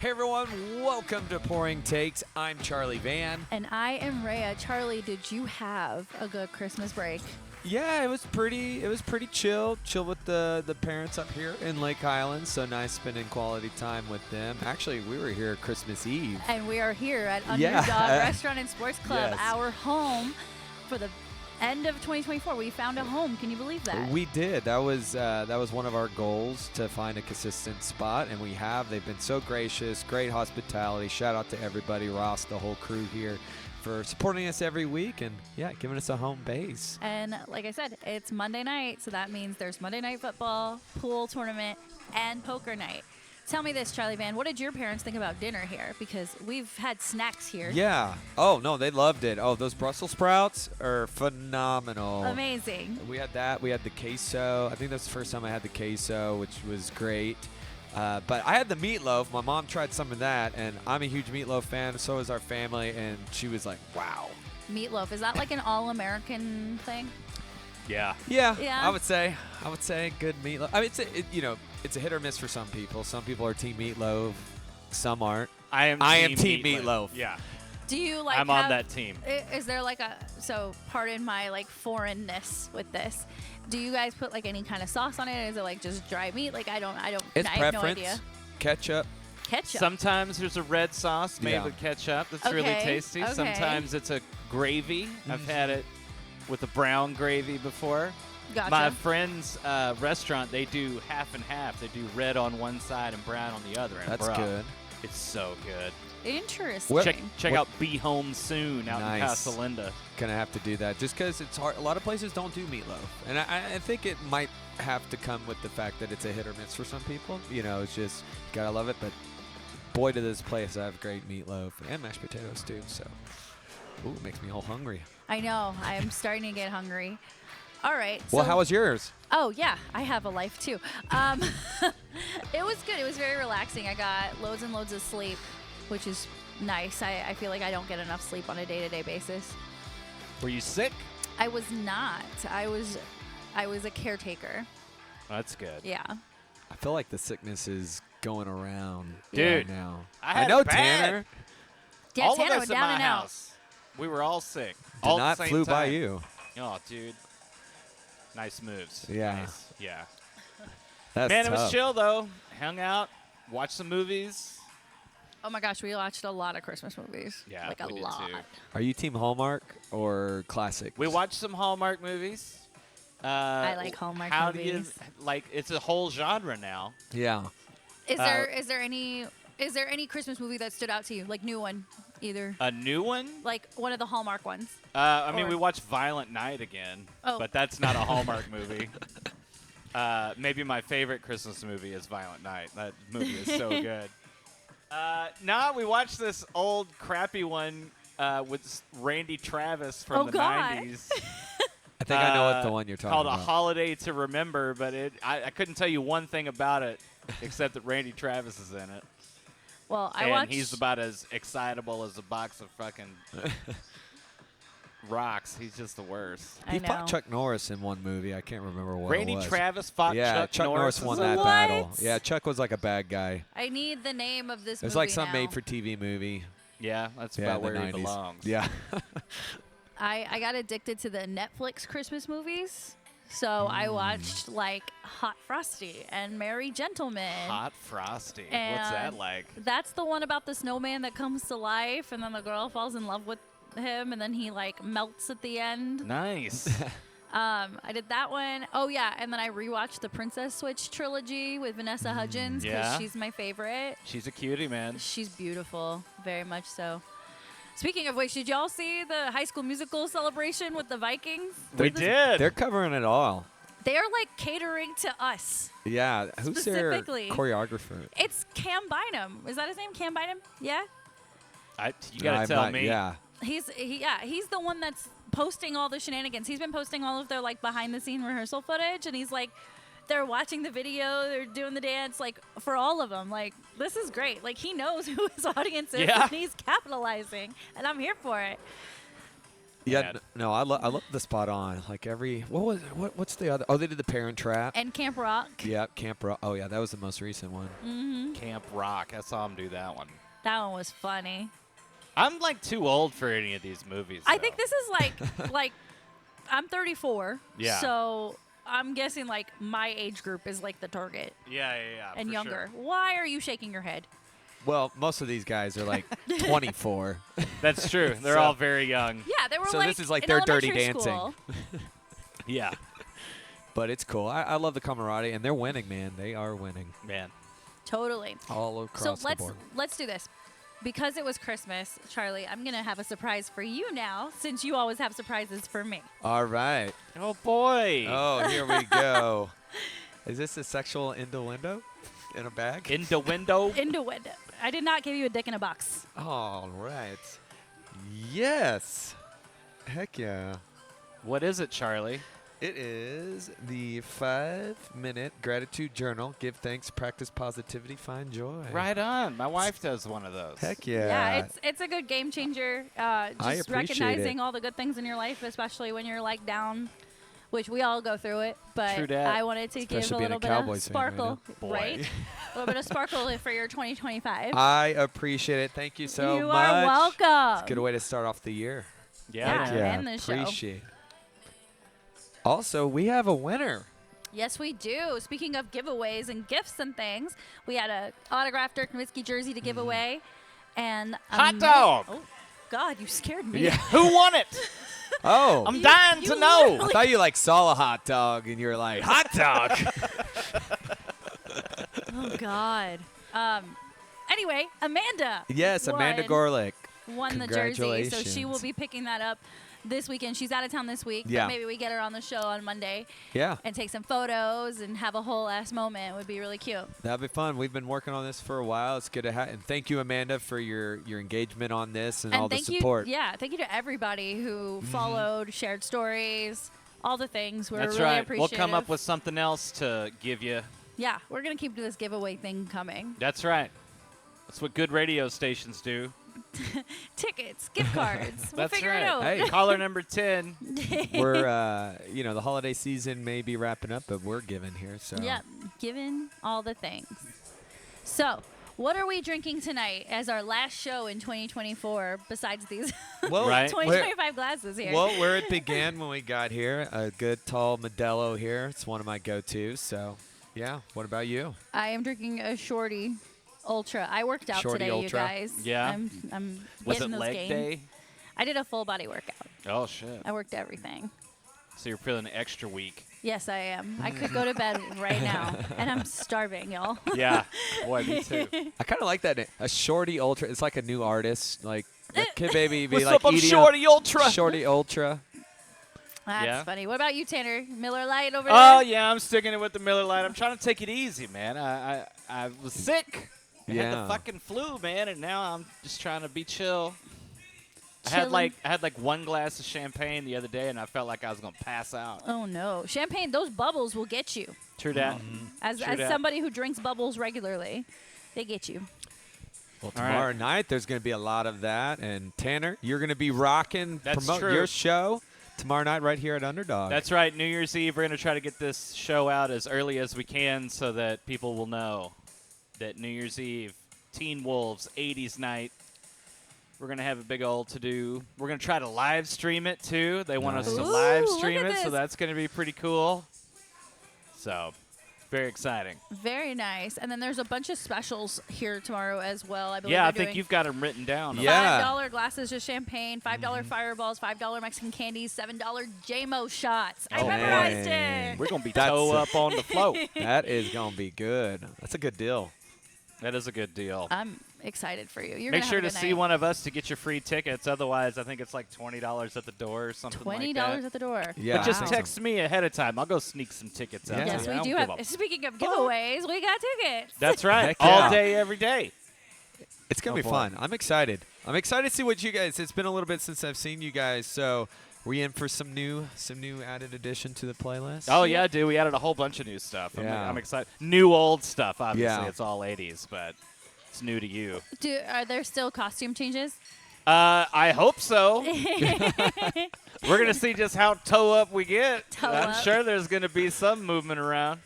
Hey everyone, welcome to Pouring Takes. I'm Charlie Van. And I am Rayya. Charlie, did you have a good Christmas break? Yeah, it was pretty chill. Chill with the parents up here in Lake Highlands, so nice spending quality time with them. Actually, we were here Christmas Eve. And we are here at Underdog Restaurant and Sports Club, Yes. our home for the end of 2024. We found a home. Can you believe that? We did. That was one of our goals, to find a consistent spot, and we have. They've been so gracious, great hospitality. Shout out to everybody, Ross, the whole crew here, for supporting us every week and, yeah, giving us a home base. And like I said, it's Monday night, so that means there's Monday night football, pool tournament, and poker night. Tell me this, Charlie Van, what did your parents think about dinner here? Because we've had snacks here. Yeah. Oh, no, they loved it. Oh, those Brussels sprouts are phenomenal. Amazing. We had that. We had the queso. I think that's the first time I had the queso, which was great. But I had the meatloaf. My mom tried some of that, and I'm a huge meatloaf fan. So is our family, and she was like, wow. Meatloaf, is that like an all-American thing? Yeah. Yeah. I would say good meatloaf. I mean, it's a hit or miss for some people. Some people are team meatloaf. Some aren't. I am team meatloaf. Yeah. Do you like I'm on that team. Is there like so pardon my like foreignness with this. Do you guys put like any kind of sauce on it? Is it like just dry meat? Like I have no idea. Ketchup. Ketchup. Sometimes there's a red sauce made with ketchup that's really tasty. Okay. Sometimes it's a gravy. I've had it with a brown gravy before. Gotcha. My friend's restaurant, they do half and half. They do red on one side and brown on the other. And That's good. It's so good. Interesting. Check out Be Home Soon out in Casa Linda. Gonna have to do that just because it's hard. A lot of places don't do meatloaf, and I think it might have to come with the fact that it's a hit or miss for some people. You know, it's just gotta love it. But boy, to this place have great meatloaf and mashed potatoes too. So, ooh, it makes me all hungry. I know. I am starting to get hungry. All right. Well, so, how was yours? Oh yeah, I have a life too. It was good. It was very relaxing. I got loads and loads of sleep, which is nice. I feel like I don't get enough sleep on a day-to-day basis. Were you sick? I was not. I was a caretaker. That's good. Yeah. I feel like the sickness is going around Dude, right now. I know, bad. Tanner. Yeah, all Tanner of went us in down my and out. house. We were all sick. Did all not at the same flew by time. you. Oh, dude. Nice moves. Yeah. Nice. Yeah. That's Man, tough. it was chill, though. Hung out, watched some movies. Oh my gosh, we watched a lot of Christmas movies. Yeah, like a we did lot. too. Are you team Hallmark or classic? We watched some Hallmark movies. I like Hallmark how movies. Do you, like, it's a whole genre now. Yeah. Is there any Christmas movie that stood out to you? Like new one, either. A new one? Like one of the Hallmark ones. I mean, Or- we watched Violent Night again, Oh. but that's not a Hallmark movie. Maybe my favorite Christmas movie is Violent Night. That movie is so good. No, we watched this old crappy one with Randy Travis from the God. 90s. I think I know what the one you're talking called about. A Holiday to Remember, but I couldn't tell you one thing about it except that Randy Travis is in it. Well, I And watched. he's about as excitable as a box of fucking rocks. He's just the worst. I He know. fought Chuck Norris in one movie. I can't remember what Randy it was. Travis fought Yeah, Chuck Norris. won as that well? battle. What? Yeah, Chuck was like a bad guy. I need the name of this It was movie like some now. made-for-TV movie. Yeah, that's Yeah, about in the where he 90s. belongs. Yeah. I got addicted to the Netflix Christmas movies. So I watched like Hot Frosty and Merry Gentlemen. Hot Frosty. What's And that like? That's the one about the snowman that comes to life and then the girl falls in love with him and then he like melts at the end. Nice. I did that one. Oh yeah, and then I rewatched the Princess Switch trilogy with Vanessa Hudgens because Yeah. she's my favorite. She's a cutie, man. She's beautiful, very much so. Speaking of which, did y'all see the High School Musical celebration with the Vikings? We did. They're covering it all. They are like catering to us. Yeah. Who's their Specifically. choreographer? It's Cam Bynum. Is that his name? Cam Bynum? Yeah. You gotta I'm tell not- me. Yeah. He's the one that's posting all the shenanigans. He's been posting all of their like behind the scene rehearsal footage, and he's like, they're watching the video, they're doing the dance, like for all of them. Like this is great. Like he knows who his audience is, Yeah. and he's capitalizing, and I'm here for it. Yeah, Man. no, I love the Spot On. Like what's the other? Oh, they did the Parent Trap. And Camp Rock. Yeah, Camp Rock. Oh yeah, that was the most recent one. Mm-hmm. Camp Rock. I saw him do that one. That one was funny. I'm like too old for any of these movies. I though. think this is like I'm 34. Yeah. So I'm guessing like my age group is like the target Yeah, and for younger. sure. Why are you shaking your head? Well, most of these guys are like 24. That's true. They're So- all very young. Yeah, they were So like this is like in their Dirty elementary Dancing. school. Yeah, But it's cool. I love the camaraderie, and they're winning, man. They are winning man. Totally. all across So the board. let's do this. Because it was Christmas, Charlie, I'm going to have a surprise for you now since you always have surprises for me. All right. Oh boy. Oh, here we go. Is this a sexual innuendo in a bag? In the window. Into it. I did not give you a dick in a box. All right. Yes. Heck yeah. What is it, Charlie? It is the 5-minute gratitude journal. Give thanks, practice positivity, find joy. Right on. My wife does one of those. Heck yeah. Yeah, it's a good game changer. Just appreciate recognizing it. all the good things in your life, especially when you're like down, which we all go through it. But True dat. I wanted to give Especially a being a little bit Cowboys of fan right sparkle, now. Boy. right? A little bit of sparkle for your 2025. I appreciate it. Thank you so you much. are welcome. It's a good way to start off the year. Yeah. Yeah. man. and the show. appreciate. Also, we have a winner. Yes, we do. Speaking of giveaways and gifts and things, we had a autographed Dirk Nowitzki jersey to give away, and a Hot ma- dog. Oh God, you scared me. Yeah. Who won it? Oh, I'm dying you to know. I thought you like saw a hot dog and you were like, hot dog. Oh God. Anyway, Amanda. Yes, Amanda won- Gorlick. won the jersey, so she Congratulations. will be picking that up this weekend. She's out of town this week, Yeah. but maybe we get her on the show on Monday Yeah, and take some photos and have a whole ass moment. It would be really cute. that'd be fun. We've been working on this for a while. It's good to have. And thank you, Amanda, for your engagement on this and all the thank support. you, thank you to everybody who followed, shared stories, all the things. We're That's really right. We'll appreciative. come up with something else to give you. Yeah, we're gonna keep this giveaway thing coming. That's right. That's what good radio stations do. Tickets, gift cards. We'll That's figure right. it out. Hey. Caller number 10. We're, the holiday season may be wrapping up, but we're giving here. So Yep, given all the things. So, what are we drinking tonight as our last show in 2024 besides these well, Right. 2025 glasses here? Well, where it began when we got here, a good tall Modelo here. It's one of my go-tos. So, yeah. What about you? I am drinking a Shorty Ultra. I worked out Shorty today, you Ultra? guys. Yeah. I'm Was getting it those leg gains. day? I did a full body workout. Oh, shit. I worked everything. So you're feeling extra weak. Yes, I am. I could go to bed right now, and I'm starving, y'all. Yeah. Boy, me too. I kind of like that. A Shorty Ultra. It's like a new artist. Like, that Kid Baby be What's like up? I'm eating Shorty Ultra. Shorty Ultra. That's Yeah. funny. What about you, Tanner? Miller Lite over Oh, there? yeah. I'm sticking it with the Miller Lite. I'm trying to take it easy, man. I was sick. I had Yeah. the fucking flu, man, and now I'm just trying to be chill. I Chilling. had like one glass of champagne the other day, and I felt like I was gonna pass out. Oh no, champagne! Those bubbles will get you. True that. As True that. somebody who drinks bubbles regularly, they get you. Well, All right. tomorrow night there's going to be a lot of that. And Tanner, you're going to be rocking, That's promote true. your show tomorrow night right here at Underdog. That's right. New Year's Eve, we're gonna try to get this show out as early as we can, so that people will know that New Year's Eve, Teen Wolves 80s night. We're going to have a big old to-do. We're going to try to live stream it, too. They want us to Nice. live Ooh, stream look it, at so this. that's going to be pretty cool. So, very exciting. Very nice. And then there's a bunch of specials here tomorrow as well. I believe Yeah, I they're think you've got them written down. Yeah. $5 glasses of champagne, $5 fireballs, $5 Mexican candies, $7 JMO shots. I Oh, memorized dang. it. We're going to be That's toe a- up on the float. That is going to be good. That's a good deal. That is a good deal. I'm excited for you. You're Make gonna sure have to a good see night. one of us to get your free tickets. Otherwise, I think it's like $20 at the door or something like $20 that. at the door. Yeah. But just Wow. text me ahead of time. I'll go sneak some tickets out. Yeah. to Yes, you. I we don't do give have. a Speaking of giveaways, we got tickets. That's right. Heck All yeah. day, every day. It's going to Oh, be boy. fun. I'm excited. I'm excited to see what you guys. It's been a little bit since I've seen you guys, so we in for some new added addition to the playlist. Oh, yeah, dude. We added a whole bunch of new stuff. Yeah. I'm excited. New, old stuff, obviously. Yeah. It's all 80s, but it's new to you. Are there still costume changes? I hope so. We're going to see just how toe up we get. I'm sure there's going to be some movement around.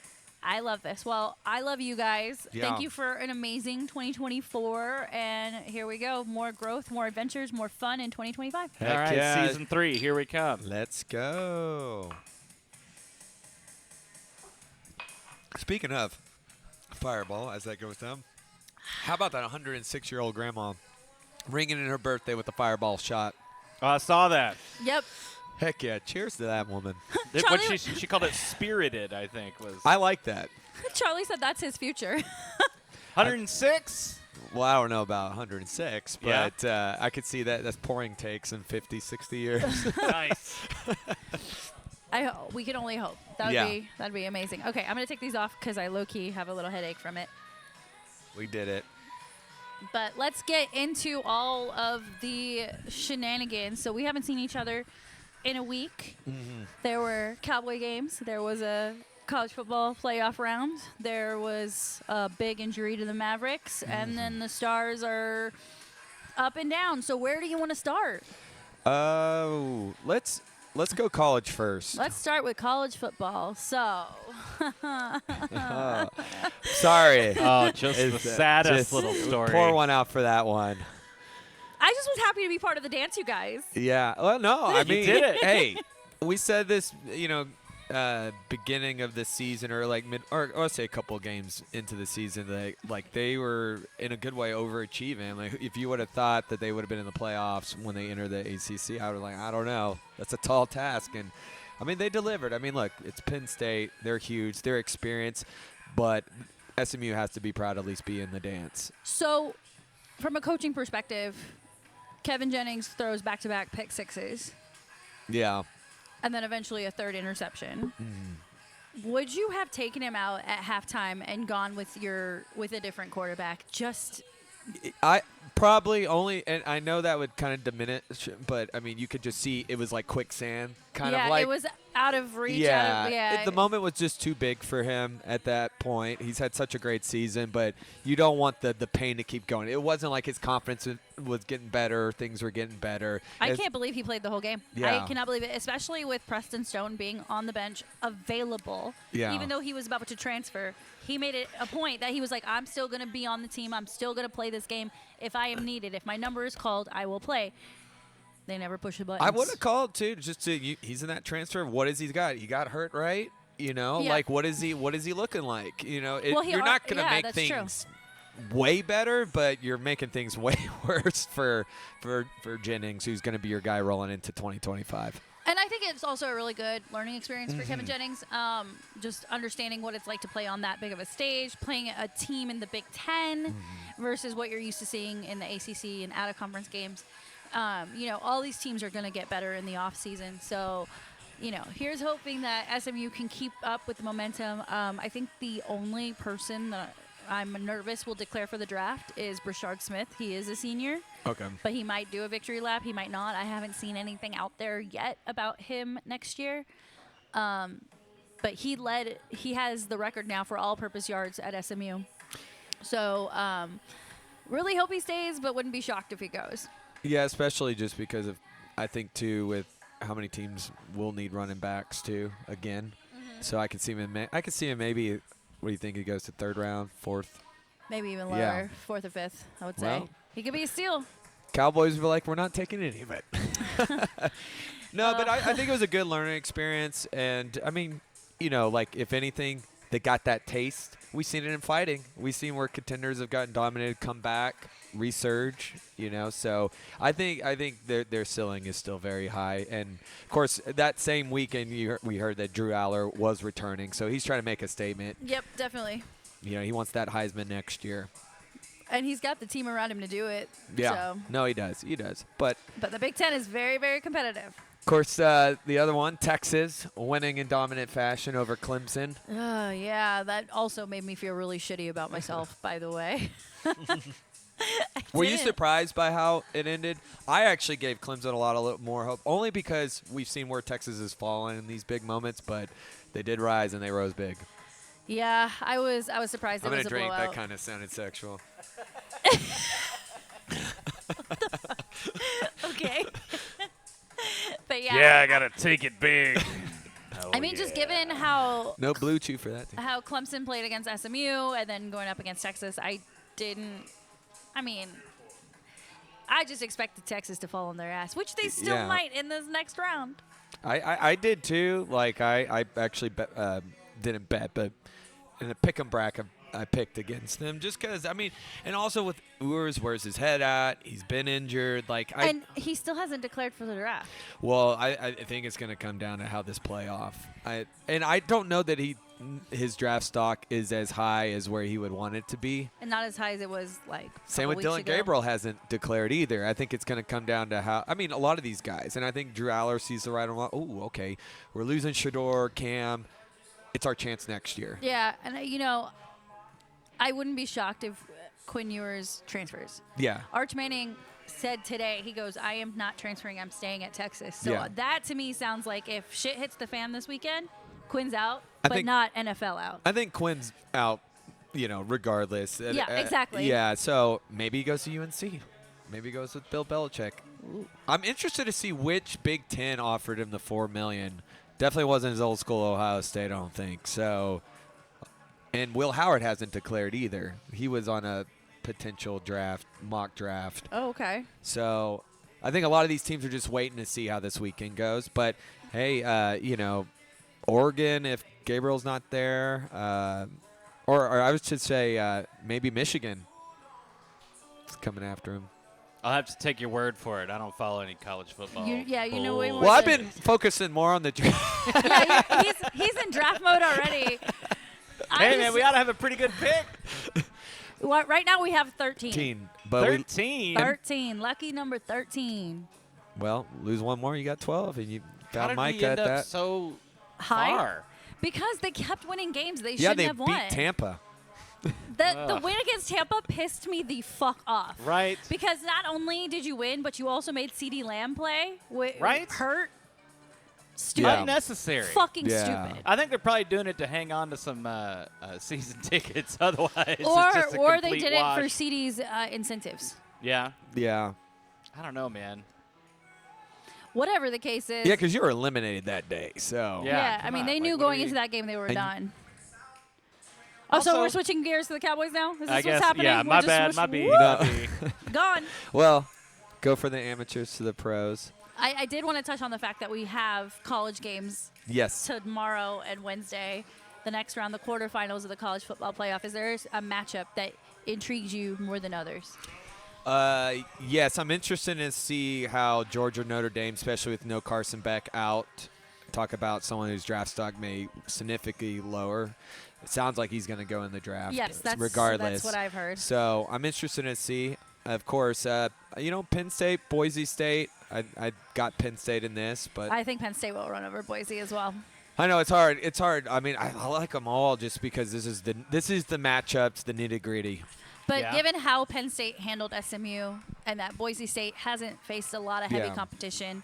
I love this. Well, I love you guys. Yeah. Thank you for an amazing 2024. And here we go. More growth, more adventures, more fun in 2025. Heck All right, yeah. season 3, here we come. Let's go. Speaking of Fireball, as that goes down, how about that 106-year-old grandma ringing in her birthday with the Fireball shot? Oh, I saw that. Yep. Heck yeah. Cheers to that woman. What she called it spirited, I think. I like that. Charlie said that's his future. 106? Well, I don't know about 106, Yeah. but I could see that. That's pouring takes in 50, 60 years. Nice. We can only hope. That'd be amazing. Okay, I'm gonna take these off because I low key have a little headache from it. We did it. But let's get into all of the shenanigans. So we haven't seen each other in a week. Mm-hmm. There were Cowboy games. There was a college football playoff round. There was a big injury to the Mavericks, and then the Stars are up and down. So where do you want to start? Oh, let's go college first. Let's start with college football. So, Sorry. Oh, just the It's, saddest just little story. Pour one out for that one. I just was happy to be part of the dance, you guys. Yeah. Well, no, I You mean, did it. Hey, we said this, beginning of the season or like or let's say a couple games into the season that like they were in a good way overachieving. Like if you would have thought that they would have been in the playoffs when they entered the ACC, I would have like, I don't know. That's a tall task. And I mean, they delivered. I mean, look, it's Penn State. They're huge. They're experienced, but SMU has to be proud to at least be in the dance. So, from a coaching perspective, Kevin Jennings throws back-to-back pick sixes. Yeah. And then eventually a third interception. Would you have taken him out at halftime and gone with a different quarterback? I probably only, and I know that would kind of diminish, but I mean, you could just see it was like quicksand, kind of like. Yeah, it was out of reach. Yeah, the moment was just too big for him at that point. He's had such a great season, but you don't want the pain to keep going. It wasn't like his confidence was getting better, things were getting better. I can't believe he played the whole game. Yeah. I cannot believe it, especially with Preston Stone being on the bench available. Yeah. Even though he was about to transfer, he made it a point that he was like, I'm still going to be on the team. I'm still going to play this game if I am needed. If my number is called, I will play. They never push the buttons. I would have called too, he's in that transfer. What has he got? He got hurt, right? Yeah. Like what is he looking like? Well, you're not going to make that's things way better, but you're making things way worse for Jennings, who's going to be your guy rolling into 2025. And I think it's also a really good learning experience for Kevin Jennings. Just understanding what it's like to play on that big of a stage, playing a team in the Big Ten versus what you're used to seeing in the ACC and out-of-conference games. All these teams are going to get better in the offseason. So, here's hoping that SMU can keep up with the momentum. I think the only person that I'm nervous will declare for the draft is Brashard Smith. He is a senior. Okay. But he might do a victory lap. He might not. I haven't seen anything out there yet about him next year. But he has the record now for all-purpose yards at SMU. So really hope he stays, but wouldn't be shocked if he goes. Yeah, especially just because of, I think, too, with how many teams will need running backs, too, again. So I could see him maybe, what do you think, he goes to third round, fourth? Maybe even lower, Yeah. fourth or fifth, I would say. Well, He could be a steal. Cowboys were like, we're not taking any of it. No, but I think it was a good learning experience. And, I mean, like, if anything, they got that taste. We've seen it in fighting. We've seen where contenders have gotten dominated, come back, resurge, So I think their ceiling is still very high. And, of course, that same weekend we heard that Drew Aller was returning. So he's trying to make a statement. Yep, definitely. He wants that Heisman next year. And he's got the team around him to do it. Yeah. So. No, he does. He does. But the Big Ten is very, very competitive. of course, the other one, Texas, winning in dominant fashion over Clemson. Yeah, that also made me feel really shitty about myself, by the way. Were you surprised by how it ended? I actually gave Clemson a lot more hope, only because we've seen where Texas has fallen in these big moments, but they did rise and they rose big. Yeah, I was surprised it I'm was going a to drink. blowout. That kind of sounded sexual. Okay. But yeah. Yeah, I gotta take it big. I mean, just given how No blue chew for that. how Clemson played against SMU and then going up against Texas, I just expected Texas to fall on their ass, which they still Yeah. might in this next round. I did too. Like I actually didn't bet, but in the pick'em bracket I picked against them just because. I mean, and also with Urs, where's his head at? He's been injured. And he still hasn't declared for the draft. Well, I think it's going to come down to how this play off. I don't know that his draft stock is as high as where he would want it to be. And not as high as it was like Same with Dylan Gabriel hasn't declared either. I think it's going to come down to how. I mean, a lot of these guys, and I think Drew Aller sees the right on. Oh, okay, we're losing Shador, Cam. It's our chance next year. Yeah, and I wouldn't be shocked if Quinn Ewers transfers. Yeah. Arch Manning said today, he goes, I am not transferring, I'm staying at Texas. So Yeah. that to me sounds like if shit hits the fan this weekend, Quinn's out, I but think- not NFL out. I think Quinn's out, regardless. Yeah, exactly. Yeah, so maybe he goes to UNC. Maybe he goes with Bill Belichick. I'm interested to see which Big Ten offered him the $4 million. Definitely wasn't his old school Ohio State, I don't think. So, and Will Howard hasn't declared either. He was on a potential mock draft. Oh, okay. So I think a lot of these teams are just waiting to see how this weekend goes. But, hey, Oregon, if Gabriel's not there, or I should say maybe Michigan is coming after him. I'll have to take your word for it. I don't follow any college football. You know way more Well, I've than- been focusing more on the draft. Yeah, he's in draft mode already. Hey, man, we ought to have a pretty good pick. Right now we have 13. But 13? 13. Lucky number 13. lose one more, you got 12, and you How got did Mike we at end up that. so High? far? Because they kept winning games they Yeah, shouldn't they have beat won. Tampa. The win against Tampa pissed me the fuck off. Right. Because not only did you win, but you also made CeeDee Lamb play. Right. Hurt. Stupid. Yeah. Unnecessary. Fucking Yeah. stupid. I think they're probably doing it to hang on to some season tickets. Otherwise, it's Or just a they complete did wash. it for CeeDee's incentives. Yeah. Yeah. I don't know, man. Whatever the case is. Yeah, because you were eliminated that day. So Yeah. I come mean, on, they like, knew what going are you- into that game they were And- done. Oh, so Also- we're switching gears to the Cowboys now? Is this I what's guess. happening? Yeah. We're My just bad. My switching- B. Woo! My B. Gone. Well, go for the amateurs to the pros. I did want to touch on the fact that we have college games Yes. tomorrow and Wednesday, the next round, the quarterfinals of the college football playoff. Is there a matchup that intrigues you more than others? Yes, I'm interested to see how Georgia Notre Dame, especially with no Carson Beck out, talk about someone whose draft stock may significantly lower. It sounds like he's going to go in the draft. Yes, regardless. that's what I've heard. So I'm interested to see. Of course, Penn State, Boise State. I got Penn State in this, but I think Penn State will run over Boise as well. I know it's hard. It's hard. I mean, I like them all just because this is the matchups, the nitty gritty. But Yeah. given how Penn State handled SMU and that Boise State hasn't faced a lot of heavy Yeah. competition,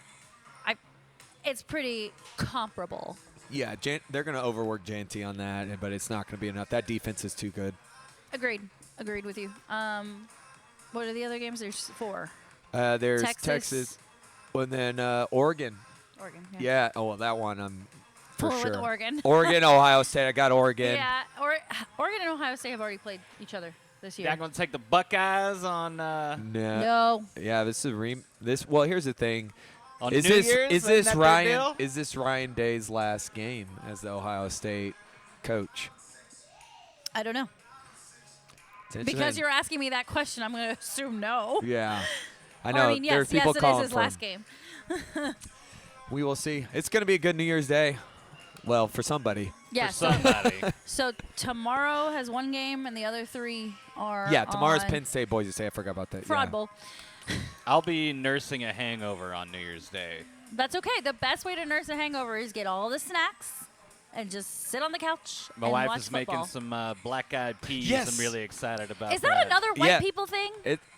it's pretty comparable. Yeah, they're going to overwork JNT on that, but it's not going to be enough. That defense is too good. Agreed with you. What are the other games? There's 4. There's Texas. Texas, and then Oregon. Oregon. Yeah. Oh, well, that one I'm for Pulling sure. with Oregon. Oregon, Ohio State. I got Oregon. Yeah, Oregon and Ohio State have already played each other this year. Yeah, I'm going to take the Buckeyes on No. Yeah, this is well, here's the thing. on Is New this Year's. is Isn't this that their Ryan deal? is this Ryan Day's last game as the Ohio State coach? I don't know. It's Because interesting. you're asking me that question, I'm going to assume no. Yeah. I Or, know. I mean, there's yes, people it is calling his for last him. game. We will see. It's going to be a good New Year's Day. Well, for somebody. Yeah, For so, somebody. so tomorrow has 1 game and the other 3 are Yeah, tomorrow's on Penn State, Boise State. I forgot about that. Fraud yeah. Bowl. I'll be nursing a hangover on New Year's Day. That's okay. The best way to nurse a hangover is get all the snacks and just sit on the couch My and wife watch is football. making some black-eyed peas. Yes. I'm really excited about Is that another white Yeah. people thing?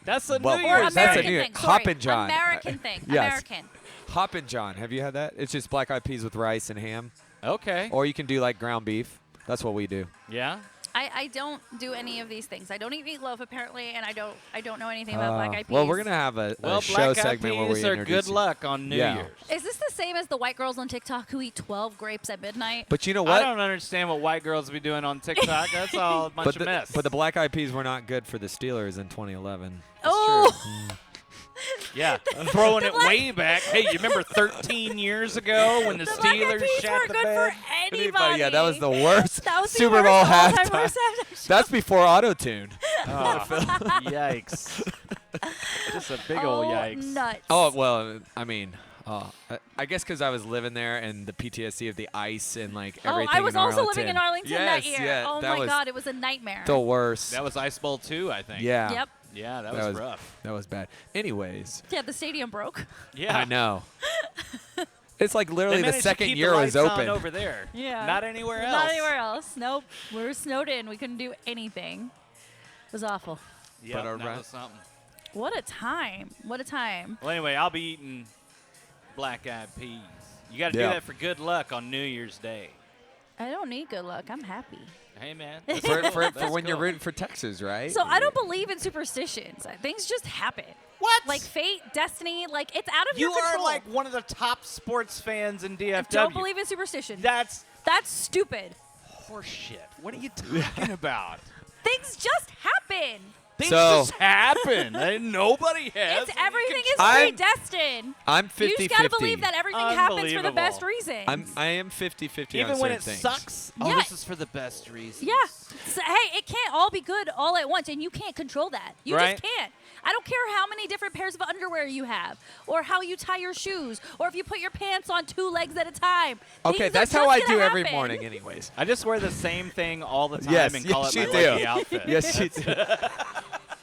That's a Well, New Or Year's that's a American New Year- thing? Hop Sorry, and John. American thing. Yes. American. Hoppin' John. Have you had that? It's just black-eyed peas with rice and ham. Okay. Or you can do like ground beef. That's what we do. Yeah. I I don't do any of these things. I don't eat meatloaf apparently, and I don't know anything about black eyed peas. Well, we're gonna have a show black eyed segment where we peas are introduce good you. luck on New Yeah. Year's. Is this the same as the white girls on TikTok who eat 12 grapes at midnight? But you know I what? don't understand what white girls be doing on TikTok. That's all a bunch of mess. But the black eyed peas were not good for the Steelers in 2011. Oh, Yeah, throwing it way back. Hey, you remember 13 years ago when the the black eyed Steelers peas shat weren't the good bed? for anybody. Yeah, that was the worst That was the Super worst Bowl all-time halftime. worst halftime show. That's before auto-tune. Oh, yikes. Just a big old yikes. Nuts. Oh, well, I mean, I guess because I was living there and the PTSD of the ice and like everything. I was in also Arlington. living in Arlington that Yes, year. yeah, Oh that my was God, it was a nightmare. the worst. That was Ice Bowl 2, I think. Yeah. Yep. Yeah, that That was was- rough. That was bad. Anyways, Yeah, the stadium broke. Yeah. I know. It's like They literally the managed to second keep year the was lights on open. over there. Yeah. Not anywhere else. Not anywhere else. Nope. We were snowed in. We couldn't do anything. It was awful. Yep, But that alright. was something. What a time. What a time. Well, anyway, I'll be eating black eyed peas. You got to Yeah. do that for good luck on New Year's Day. I don't need good luck. I'm happy. Hey, man. for That's when you're cool. rooting for Texas, right? So I don't believe in superstitions. Things just happen. What? Like fate, destiny, like it's out of You your control. are like one of the top sports fans in DFW. I don't believe in superstition. That's That's stupid. horseshit. What are you talking about? Things just happen. Things So- just happen. And nobody has. It's any everything is control. I'm- predestined. I'm You 50-50. just gotta believe that everything happens for the best Unbelievable. reasons. I am 50-50 Even on when certain it things. sucks. Oh, Yeah. this is for the best reasons. Yeah. So, hey, it can't all be good all at once, and you can't control that. You Right. just can't. I don't care how many different pairs of underwear you have, or how you tie your shoes, or if you put your pants on 2 legs at a time. Okay, Things are that's how just I gonna do every happen. morning, anyways. I just wear the same thing all the time Yes, and call yes, it my you do. lucky outfit. Yes, you do.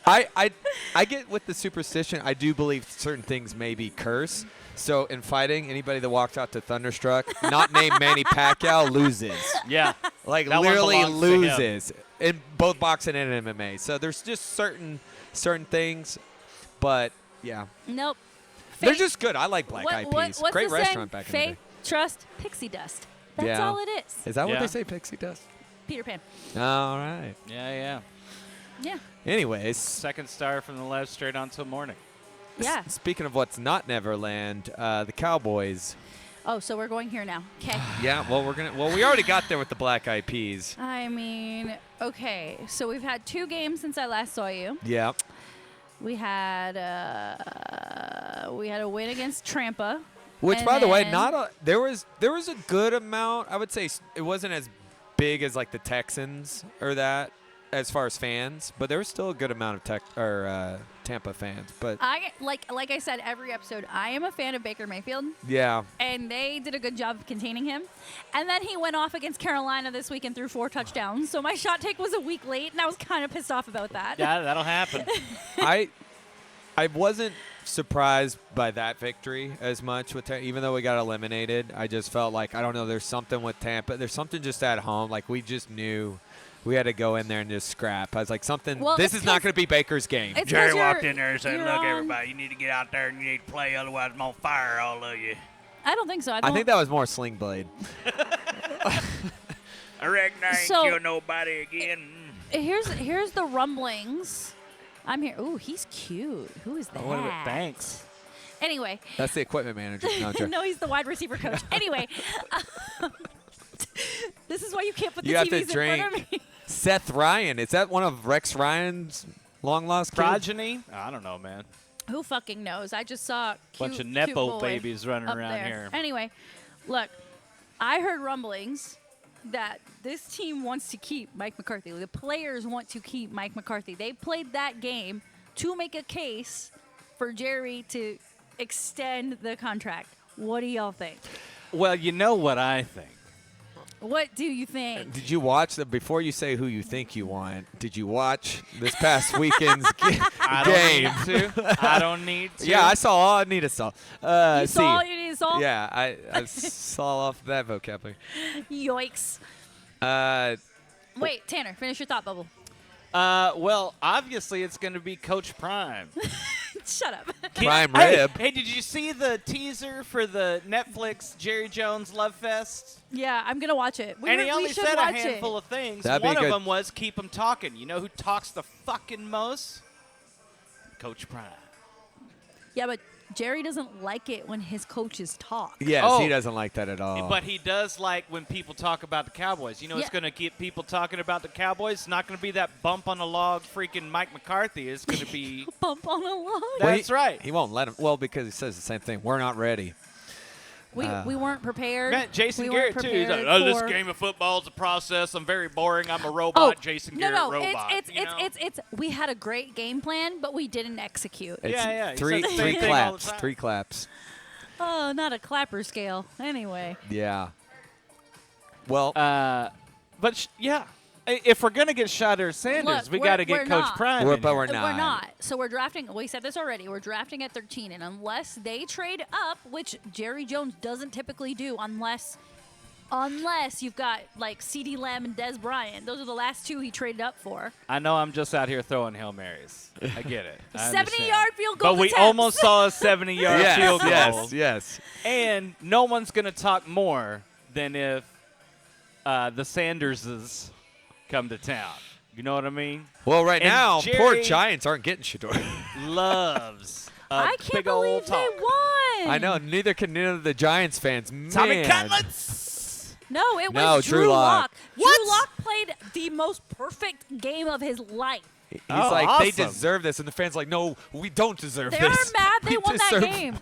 I get with the superstition. I do believe certain things may be curse. So in fighting, anybody that walks out to Thunderstruck, not named Manny Pacquiao, loses. Yeah. Like That one literally belongs to him. loses in both boxing and MMA. So there's just certain things, but yeah, Nope. they're Faith- just good. I like Black Eyed Peas. what's Great the saying? restaurant back in the Faith, day. trust, pixie dust. That's Yeah. all it is. Is that what Yeah. they say? Pixie dust. Peter Pan. All right. Yeah. Yeah. Anyways, Second star from the left straight on till morning. Yeah. speaking of what's not Neverland, the Cowboys. Oh, so we're going here now. Okay. Yeah, well, we already got there with the Black Eyed Peas. I mean, okay. So we've had 2 games since I last saw you. Yeah. We had a win against Trampa. Which, And by the way, then- there was a good amount. I would say it wasn't as big as like the Texans or that as far as fans, but there was still a good amount of Tampa fans. But I like I said every episode, I am a fan of Baker Mayfield, yeah, and they did a good job of containing him. And then he went off against Carolina this week and threw 4 touchdowns. So my shot take was a week late, and I was kind of pissed off about that. Yeah, that'll happen. I wasn't surprised by that victory as much with even though we got eliminated. I just felt like I don't know. There's something with Tampa. There's something just at home. Like we just knew. We had to go in there and just scrap. I was like, Well, this it's is not 'cause- going to be Baker's game. It's 'cause you're- there and you're on- you need to get out there and you need to play, otherwise I'm on fire, all of you. I don't think so. I think that was more Sling Blade. I reckon I So- kill nobody again. Here's the rumblings. I'm here. Ooh, he's cute. Who is that? Thanks. Anyway, That's the equipment manager. No, I'm joking. no, he's the wide receiver coach. Anyway, this is why you can't put the You have to TVs in front of drink. me. Seth Ryan. Is that one of Rex Ryan's long lost kids? Progeny? I don't know, man. Who fucking knows? I just saw Bunch cute, of nepo cute boy babies running up around there. here. Anyway, look, I heard rumblings that this team wants to keep Mike McCarthy. The players want to keep Mike McCarthy. They played that game to make a case for Jerry to extend the contract. What do y'all think? Well, you know what I think. What do you think? Did you watch before you say who you think you want? Did you watch this past weekend's game? I don't need to. I don't need to. Yeah, I saw all I needed saw. You see. saw all you need to saw? Yeah, I saw off that vocabulary. Yoicks. Wait, Tanner, finish your thought bubble. Well, obviously it's going to be Coach Prime. Shut up. prime Hey, rib. hey, did you see the teaser for the Netflix Jerry Jones Love Fest? Yeah, I'm gonna watch it. And he only should said a watch handful it. of things. That'd be One of good. them was keep him talking. You know who talks the fucking most? Coach Prime. Yeah, but Jerry doesn't like it when his coaches talk. Yes, Oh. he doesn't like that at all. But he does like when people talk about the Cowboys. You know, it's Yeah. going to get people talking about the Cowboys. It's not going to be that bump on the log freaking Mike McCarthy. It's going to be. Bump on the log. That's right. He won't let him. Well, because he says the same thing. We're not ready. We weren't prepared. Man, Jason we Garrett, weren't too. He's like, prepared this for- game of football is a process. I'm very boring. I'm a robot. Jason Garrett no, robot. it's we had a great game plan, but we didn't execute. It's Yeah, he Three, says the three same thing all the claps. time. 3 claps. Oh, not a clapper scale. Anyway. Yeah. Well, Yeah. If we're going to get Shadur Sanders, Look, we got to we're get Coach not. Prime. We're- in but here. we're not. We're not. So we're drafting. We said this already. We're drafting at 13, and unless they trade up, which Jerry Jones doesn't typically do, unless you've got like CeeDee Lamb and Des Bryant. Those are the last two he traded up for. I know I'm just out here throwing Hail Marys. I get it. I understand. 70-yard field goal But we attempts. almost saw a 70-yard yes, field goal. yes. And no one's going to talk more than if the Sanderses come to town. You know what I mean? Well, right And now, Jerry- poor Giants aren't getting Shador. Loves a I can't big believe old they talk. won. I know. Neither can none of the Giants fans. Tommy Man. Cutlets. No, it No, was Drew Drew Lock. Lock. Drew Lock played the most perfect game of his life. He's Oh, like, they awesome. deserve this. And the fans like, no, we don't deserve They this. are mad they We won that deserve- game.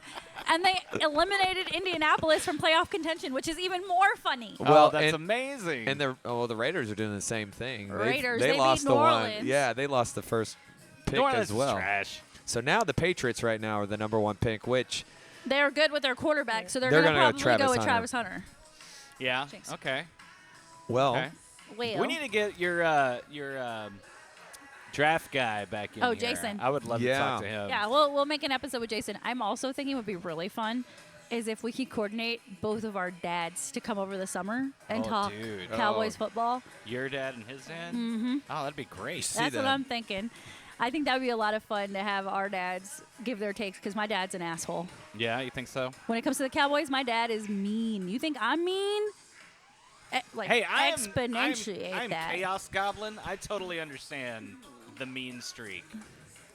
And they eliminated Indianapolis from playoff contention, which is even more funny. Well, Oh, that's and- amazing. And the Raiders are doing the same thing. Raiders, they they lost beat the New one. Orleans. Yeah, they lost the first pick New Orleans as well. is trash. So now the Patriots right now are the number 1 pick, which They're good with their quarterback, so they're They're going to gonna probably go go with Travis Travis Hunter. Yeah. Jinx. Okay. well, Okay. Well, We need to get your draft guy back in Oh, here. Jason. I would love to talk to him. yeah, we'll make an episode with Jason. I'm also thinking would be really fun is if we could coordinate both of our dads to come over the summer and Oh, talk dude. Cowboys Oh. football. Your dad and his dad? Mm-hmm. Oh, that'd be great. See That's what that. I'm thinking. I think that would be a lot of fun to have our dads give their takes because my dad's an asshole. Yeah, you think so? When it comes to the Cowboys, my dad is mean. You think I'm mean? Like Hey, I'm exponentiate that. Chaos Goblin. I totally understand the mean streak.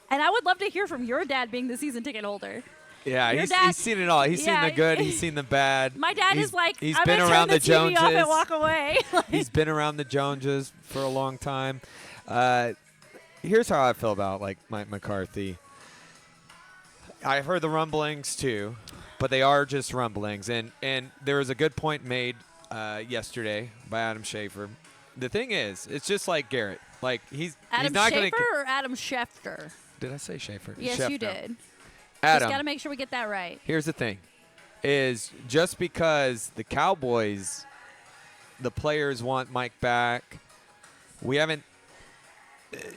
And I would love to hear from your dad being the season ticket holder. yeah, Your he's, dad- he's seen it all. He's Yeah. seen the good. He's seen the bad. My dad He's- is like, he's I'm been gonna around turn the the TV off and Joneses. walk away. He's been around the Joneses for a long time. Here's how I feel about like Mike McCarthy. I've heard the rumblings too, but they are just rumblings. And there was a good point made yesterday by Adam Schaefer. The thing is, it's just like Garrett. Like he's Adam not Schaefer gonna. or Adam Schefter? Did I say Schaefer? Yes, Schefter. you did. Adam. Just got to make sure we get that right. Here's the thing, is just because the Cowboys, the players want Mike back, we haven't.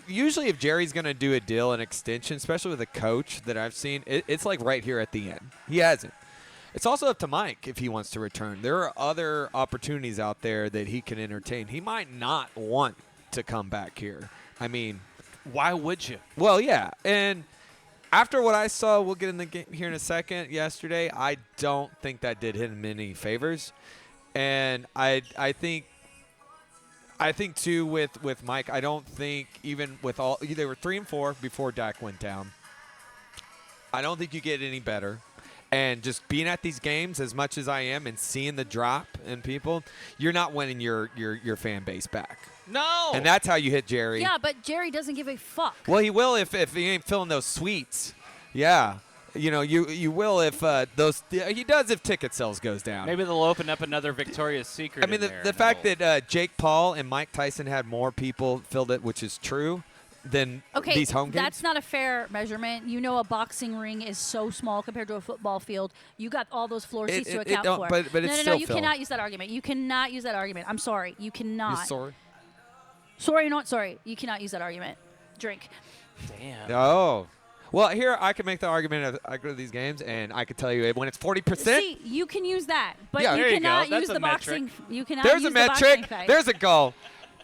Usually, if Jerry's going to do a deal, an extension, especially with a coach that I've seen, it's like right here at the end. He hasn't. It's also up to Mike if he wants to return. There are other opportunities out there that he can entertain. He might not want to come back here. I mean, Why would you? well, yeah. And after what I saw, we'll get in the game here in a second, yesterday, I don't think that did him any favors. And I think too with Mike, I don't think even with all they were 3-4 before Dak went down. I don't think you get any better. And just being at these games as much as I am and seeing the drop in people, you're not winning your fan base back. No. And that's how you hit Jerry. Yeah, but Jerry doesn't give a fuck. Well, he will if he ain't filling those suites. Yeah. You know, you will if he does if ticket sales goes down. Maybe they'll open up another Victoria's Secret. I mean, in there the and fact they'll- that Jake Paul and Mike Tyson had more people filled it, which is true, than Okay, these home games. that's not a fair measurement. You know, a boxing ring is so small compared to a football field. You got all those floor seats to account don't- for. but it's no, still you filled. cannot use that argument. You cannot use that argument. I'm sorry. You cannot. You sorry? Sorry, not sorry. You cannot use that argument. Drink. Damn. Oh. Well, here I can make the argument of I go to these games and I could tell you when it's 40%. See, you can use that, but Yeah, you there you go. cannot That's use a the metric. boxing. You cannot There's use a the boxing metric. fight. There's a goal.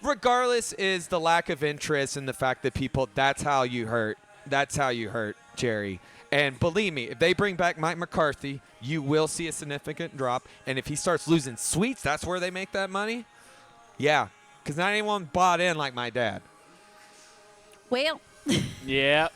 Regardless is the lack of interest and the fact that people. That's how you hurt. That's how you hurt Jerry. And believe me, if they bring back Mike McCarthy, you will see a significant drop. And if he starts losing suites, that's where they make that money. Yeah, because not anyone bought in like my dad. Well, Yeah.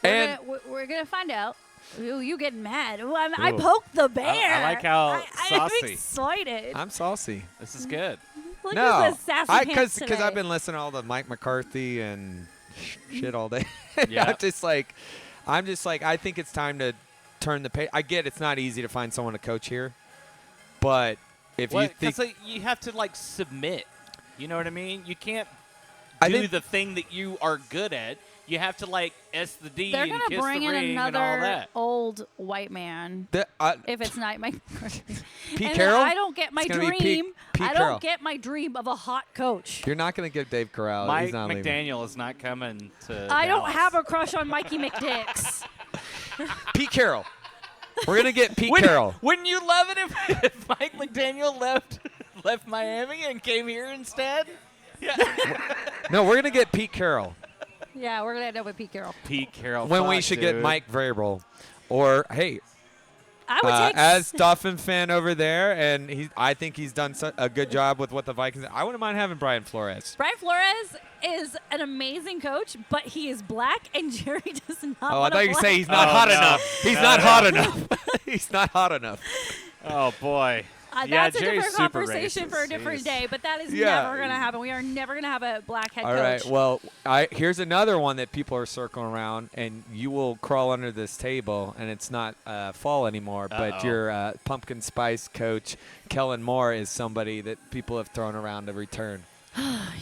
And we're gonna find out. Ooh, you getting mad? Ooh, I poked the bear. I like how I'm saucy. excited. I'm saucy. This is good. Look No, at this sassy pants because today. I've been listening to all the Mike McCarthy and shit all day. Yeah. I'm just like, I think it's time to turn the page. I get it's not easy to find someone to coach here, but if you think, Because you have to like submit. You know what I mean? You can't I do think- the thing that you are good at. You have to like S the D They're and gonna kiss bring the in ring and all another that. old white man. If it's not Mike McCarthy. Pete And Carroll? I don't get my It's gonna be dream. Pete I Carroll. don't get my dream of a hot coach. You're not going to get Dave Corral. Mike He's not leaving. McDaniel is not coming to. I don't Dallas. have a crush on Mikey McDicks. Pete Carroll. We're going to get Pete Wouldn't- Carroll. Wouldn't you love it if Mike McDaniel left Miami and came here instead? Yeah. No, we're going to get Pete Carroll. Yeah, we're gonna end up with Pete Carroll. Pete Carroll. When we fuck, should get dude. Mike Vrabel. Or, hey, I would take as Dolphin fan over there, and I think he's done a good job with what the Vikings. I wouldn't mind having Brian Flores. Brian Flores is an amazing coach, but he is black, and Jerry does not. Oh, I want thought a you black say he's coach. not Oh, hot no. enough. He's No, not no. hot enough. He's not hot enough. Oh boy. That's a Jerry's different super conversation racist. for a different Jeez. day, but that is Yeah. never going to happen. We are never going to have a black head All coach. right. Well, here's another one that people are circling around, and you will crawl under this table, and it's not fall anymore. But Uh-oh. your pumpkin spice coach, Kellen Moore, is somebody that people have thrown around to return.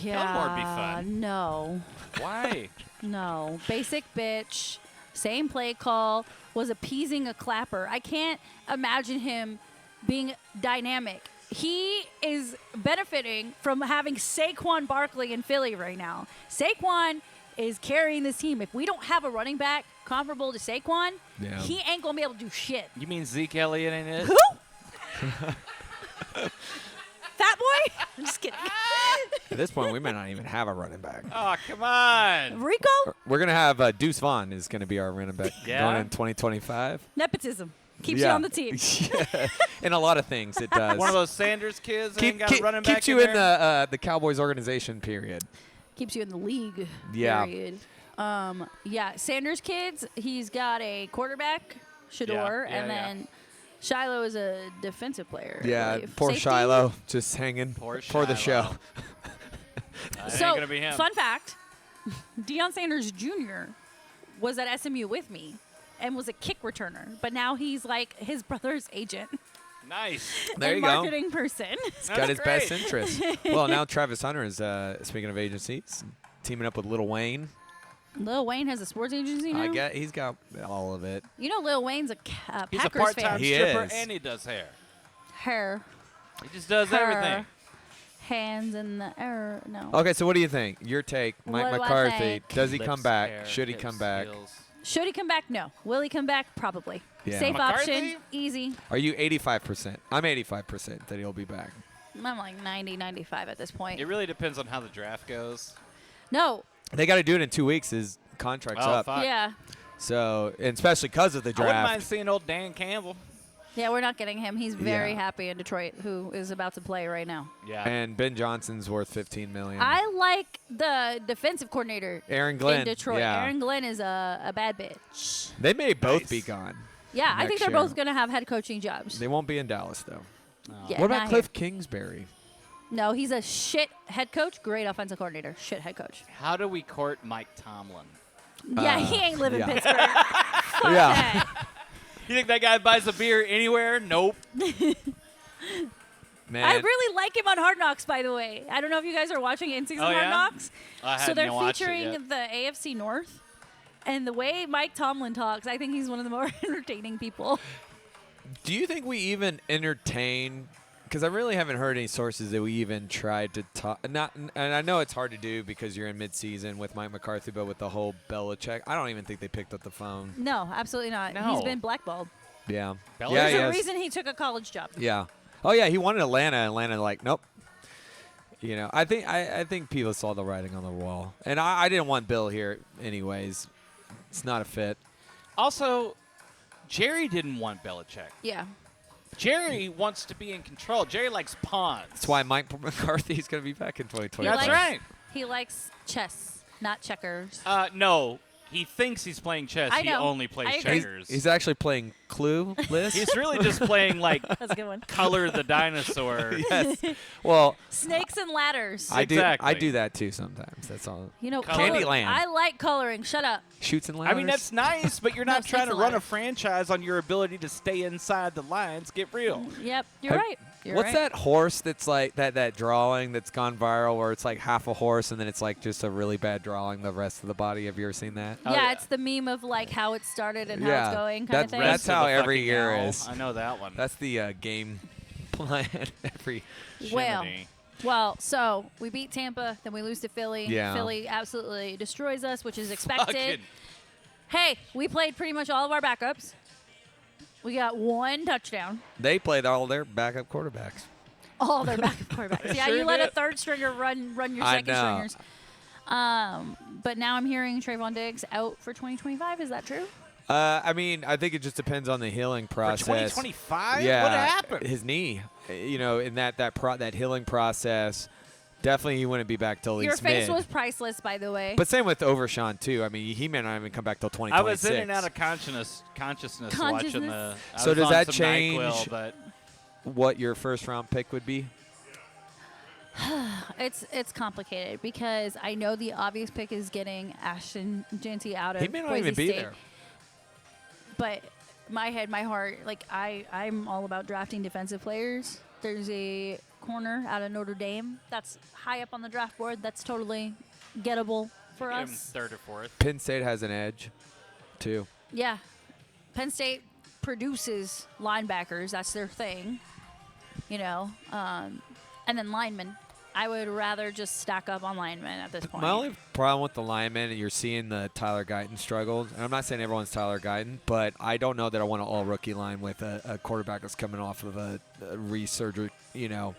Yeah, Moore would be fun. No, Why? no. Basic bitch, same play call, was appeasing a clapper. I can't imagine him being dynamic. He is benefiting from having Saquon Barkley in Philly right now. Saquon is carrying this team. If we don't have a running back comparable to Saquon, Yeah. he ain't going to be able to do shit. You mean Zeke Elliott ain't it? Who? Fat boy? I'm just kidding. At this point, we may not even have a running back. Oh, come on. Rico? We're gonna have Deuce Vaughn is gonna be our running back Yeah? going in 2025. Nepotism. Keeps you Yeah. on the team. Yeah. In a lot of things, it does. One of those Sanders kids that ain't got a running back keeps you in there? the Cowboys organization period. Keeps you in the league. Yeah. Period. Yeah, Sanders kids, he's got a quarterback, Shador, Yeah, and yeah. then Shiloh is a defensive player. I Yeah, believe. poor Safety? Shiloh just hanging Poor for the show. Shiloh. That So, ain't gonna be him. fun fact, Deion Sanders Jr. was at SMU with me and was a kick returner, but now he's like his brother's agent Nice. There and you go. marketing person. He's got That's his best great. interest. Well, now Travis Hunter is, speaking of agencies, teaming up with Lil Wayne. Lil Wayne has a sports agency now? I get he's got all of it. You know Lil Wayne's a He's a Packers part-time fan. He stripper is. and he does hair. Hair. He just does Her. everything. Hands in the air. No. Okay, so what do you think? Your take, Mike What do I McCarthy. think? Does he Lips, come back? hair, Should he hips, come back? heels. Should he come back? No. Will he come back? Probably. Yeah. Safe McCarthy? option. Easy. Are you 85%? I'm 85% that he'll be back. I'm like 90, 95 at this point. It really depends on how the draft goes. No. They got to do it in 2 weeks. His contract's Oh, up. fuck. Yeah. So, and especially because of the I wouldn't mind draft. seeing old Dan Campbell. Yeah, we're not getting him. He's very Yeah. happy in Detroit, who is about to play right now. Yeah. And Ben Johnson's worth $15 million. I like the defensive coordinator Aaron Glenn. in Detroit. Yeah. Aaron Glenn is a bad bitch. They may both Nice. be gone. Yeah, I think Next they're year. both going to have head coaching jobs. They won't be in Dallas, though. Yeah, What about not Cliff here. Kingsbury? No, he's a shit head coach, great offensive coordinator. Shit head coach. How do we court Mike Tomlin? Yeah, he ain't living yeah. Pittsburgh. Fuck Yeah. that. You think that guy buys a beer anywhere? Nope. Man. I really like him on Hard Knocks, by the way. I don't know if you guys are watching in-season Oh, Hard yeah? Knocks. I So hadn't they're watched it featuring yet. the AFC North. And the way Mike Tomlin talks, I think he's one of the more entertaining people. Do you think we even entertain? Because I really haven't heard any sources that we even tried to talk. And I know it's hard to do because you're in mid-season with Mike McCarthy, but with the whole Belichick, I don't even think they picked up the phone. No, absolutely not. No. He's been blackballed. Yeah. Belichick? Yeah, There's he a has. reason he took a college job. Yeah. Oh yeah, he wanted Atlanta. Atlanta like nope. You know, I think people saw the writing on the wall, and I didn't want Bill here anyways. It's not a fit. Also, Jerry didn't want Belichick. Yeah. Jerry wants to be in control. Jerry likes pawns. That's why Mike McCarthy's going to be back in 2020. That's right. He likes chess, not checkers. No, he thinks he's playing chess. I He know. only plays I agree. checkers. He's actually playing Clueless. He's really just playing like That's a good one. Color the Dinosaur. Yes. Well, Snakes and ladders. I Exactly. do that too sometimes. That's all. You know, Candyland. I like coloring. Shut up. Shoots and I ladders. mean, that's nice, but you're No, not trying snakes to and run a ladders. franchise on your ability to stay inside the lines. Get real. Yep, you're Have- right. You're What's right. that horse that's like that drawing that's gone viral where it's like half a horse and then it's like just a really bad drawing the rest of the body? Have you ever seen that? Oh, Yeah, yeah. it's the meme of like how it started and how Yeah, it's going kind that's- of thing. that's Rest of how the every fucking year owl. is. I know that one. That's the game plan every. Well, Jiminy. Well, so we beat Tampa, then we lose to Philly. Yeah. Philly absolutely destroys us, which is expected. Fucking- Hey, we played pretty much all of our backups. We got one touchdown. They played all their backup quarterbacks. All their backup quarterbacks. Yeah, Sure you let a did. third stringer run your I second know. stringers. But now I'm hearing Trayvon Diggs out for 2025. Is that true? I mean, I think it just depends on the healing For process. 2025? Yeah, What happened? his knee. You know, in that healing process, definitely he wouldn't be back till Your he's face mid. was priceless, by the way. But same with Overshawn too. I mean, he may not even come back till 2026. I was in and out of consciousness watching the. I So was does on that some change- NyQuil, but what your first round pick would be? It's complicated because I know the obvious pick is getting Ashton Jeanty out of He may not Boise even be State. there. But my head, my heart, like I'm all about drafting defensive players. There's a corner out of Notre Dame that's high up on the draft board. That's totally gettable for give him us. third or fourth. Penn State has an edge, too. Yeah, Penn State produces linebackers. That's their thing, you know. And then linemen. I would rather just stack up on linemen at this point. My only problem with the linemen, and you're seeing the Tyler Guyton struggles, and I'm not saying everyone's Tyler Guyton, but I don't know that I want an all-rookie line with a quarterback that's coming off of a resurgery. You know,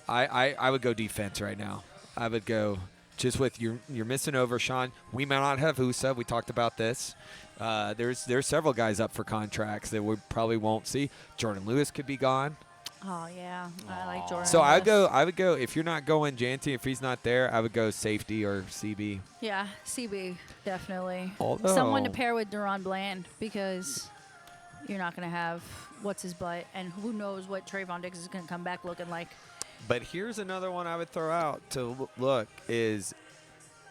I would go defense right now. I would go just with you're missing Overshawn. We may not have Husa. We talked about this. There's several guys up for contracts that we probably won't see. Jordan Lewis could be gone. Oh yeah, I like Jordan. So I Lewis. would go if you're not going Janty, if he's not there, I would go safety or CB. Yeah, CB definitely. Although Someone to pair with Deron Bland because you're not going to have what's his butt, and who knows what Trayvon Diggs is going to come back looking like. But here's another one I would throw out to look is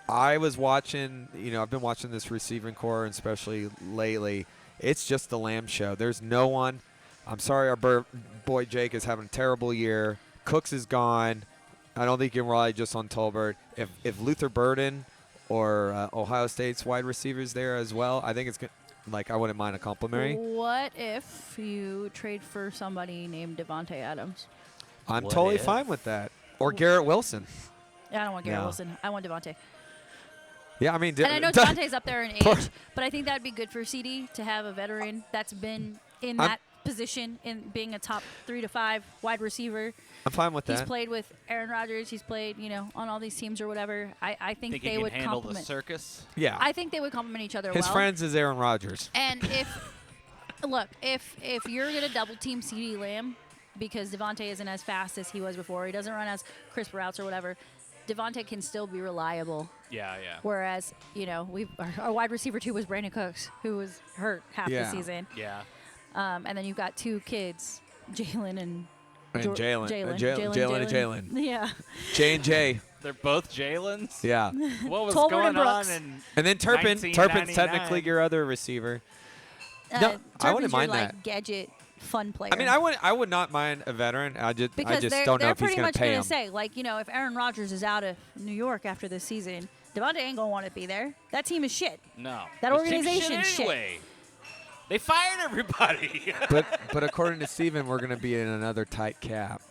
I was watching, you know, I've been watching this receiving core, and especially lately. It's just the Lamb show. There's no one. I'm sorry, our boy Jake is having a terrible year. Cooks is gone. I don't think you can rely just on Tolbert. If Luther Burden or Ohio State's wide receivers there as well, I think it's good. Like, I wouldn't mind a complimentary. What if you trade for somebody named Devontae Adams? I'm What totally if? fine with that. Or Garrett Wilson. I don't want Garrett No. Wilson. I want Devontae. Yeah, I mean, And I know Devontae's up there in age, but I think that would be good for CD to have a veteran that's been in I'm- that position in being a top 3 to 5 wide receiver. I'm fine with He's that. played with Aaron Rodgers. He's played, you know, on all these teams or whatever. I think Think they he can would handle the complement. circus? Yeah. I think they would complement each other His well. friends is Aaron Rodgers. And if you're gonna double team CD Lamb because Devontae isn't as fast as he was before, he doesn't run as crisp routes or whatever. Devontae can still be reliable. Yeah, yeah. Whereas, you know, our wide receiver 2 was Brandon Cooks, who was hurt half Yeah. the season. Yeah. And then you've got 2 kids, Jalen and And Jalen. Jalen and Jalen. Yeah. J&J. They're both Jalen's? Yeah. What was Tolbert going and on Brooks. in And then Turpin's 1999. technically your other receiver. No, I wouldn't Turpin's mind your, that. like, gadget fun player. I mean, I would not mind a veteran. I just Because don't know they're if he's pretty going much to pay going him. to say, like, you know, if Aaron Rodgers is out of New York after this season, Devontae ain't going to want to be there. That team is shit. No. That This team's organization shit. anyway. They fired everybody. but according to Steven, we're going to be in another tight cap.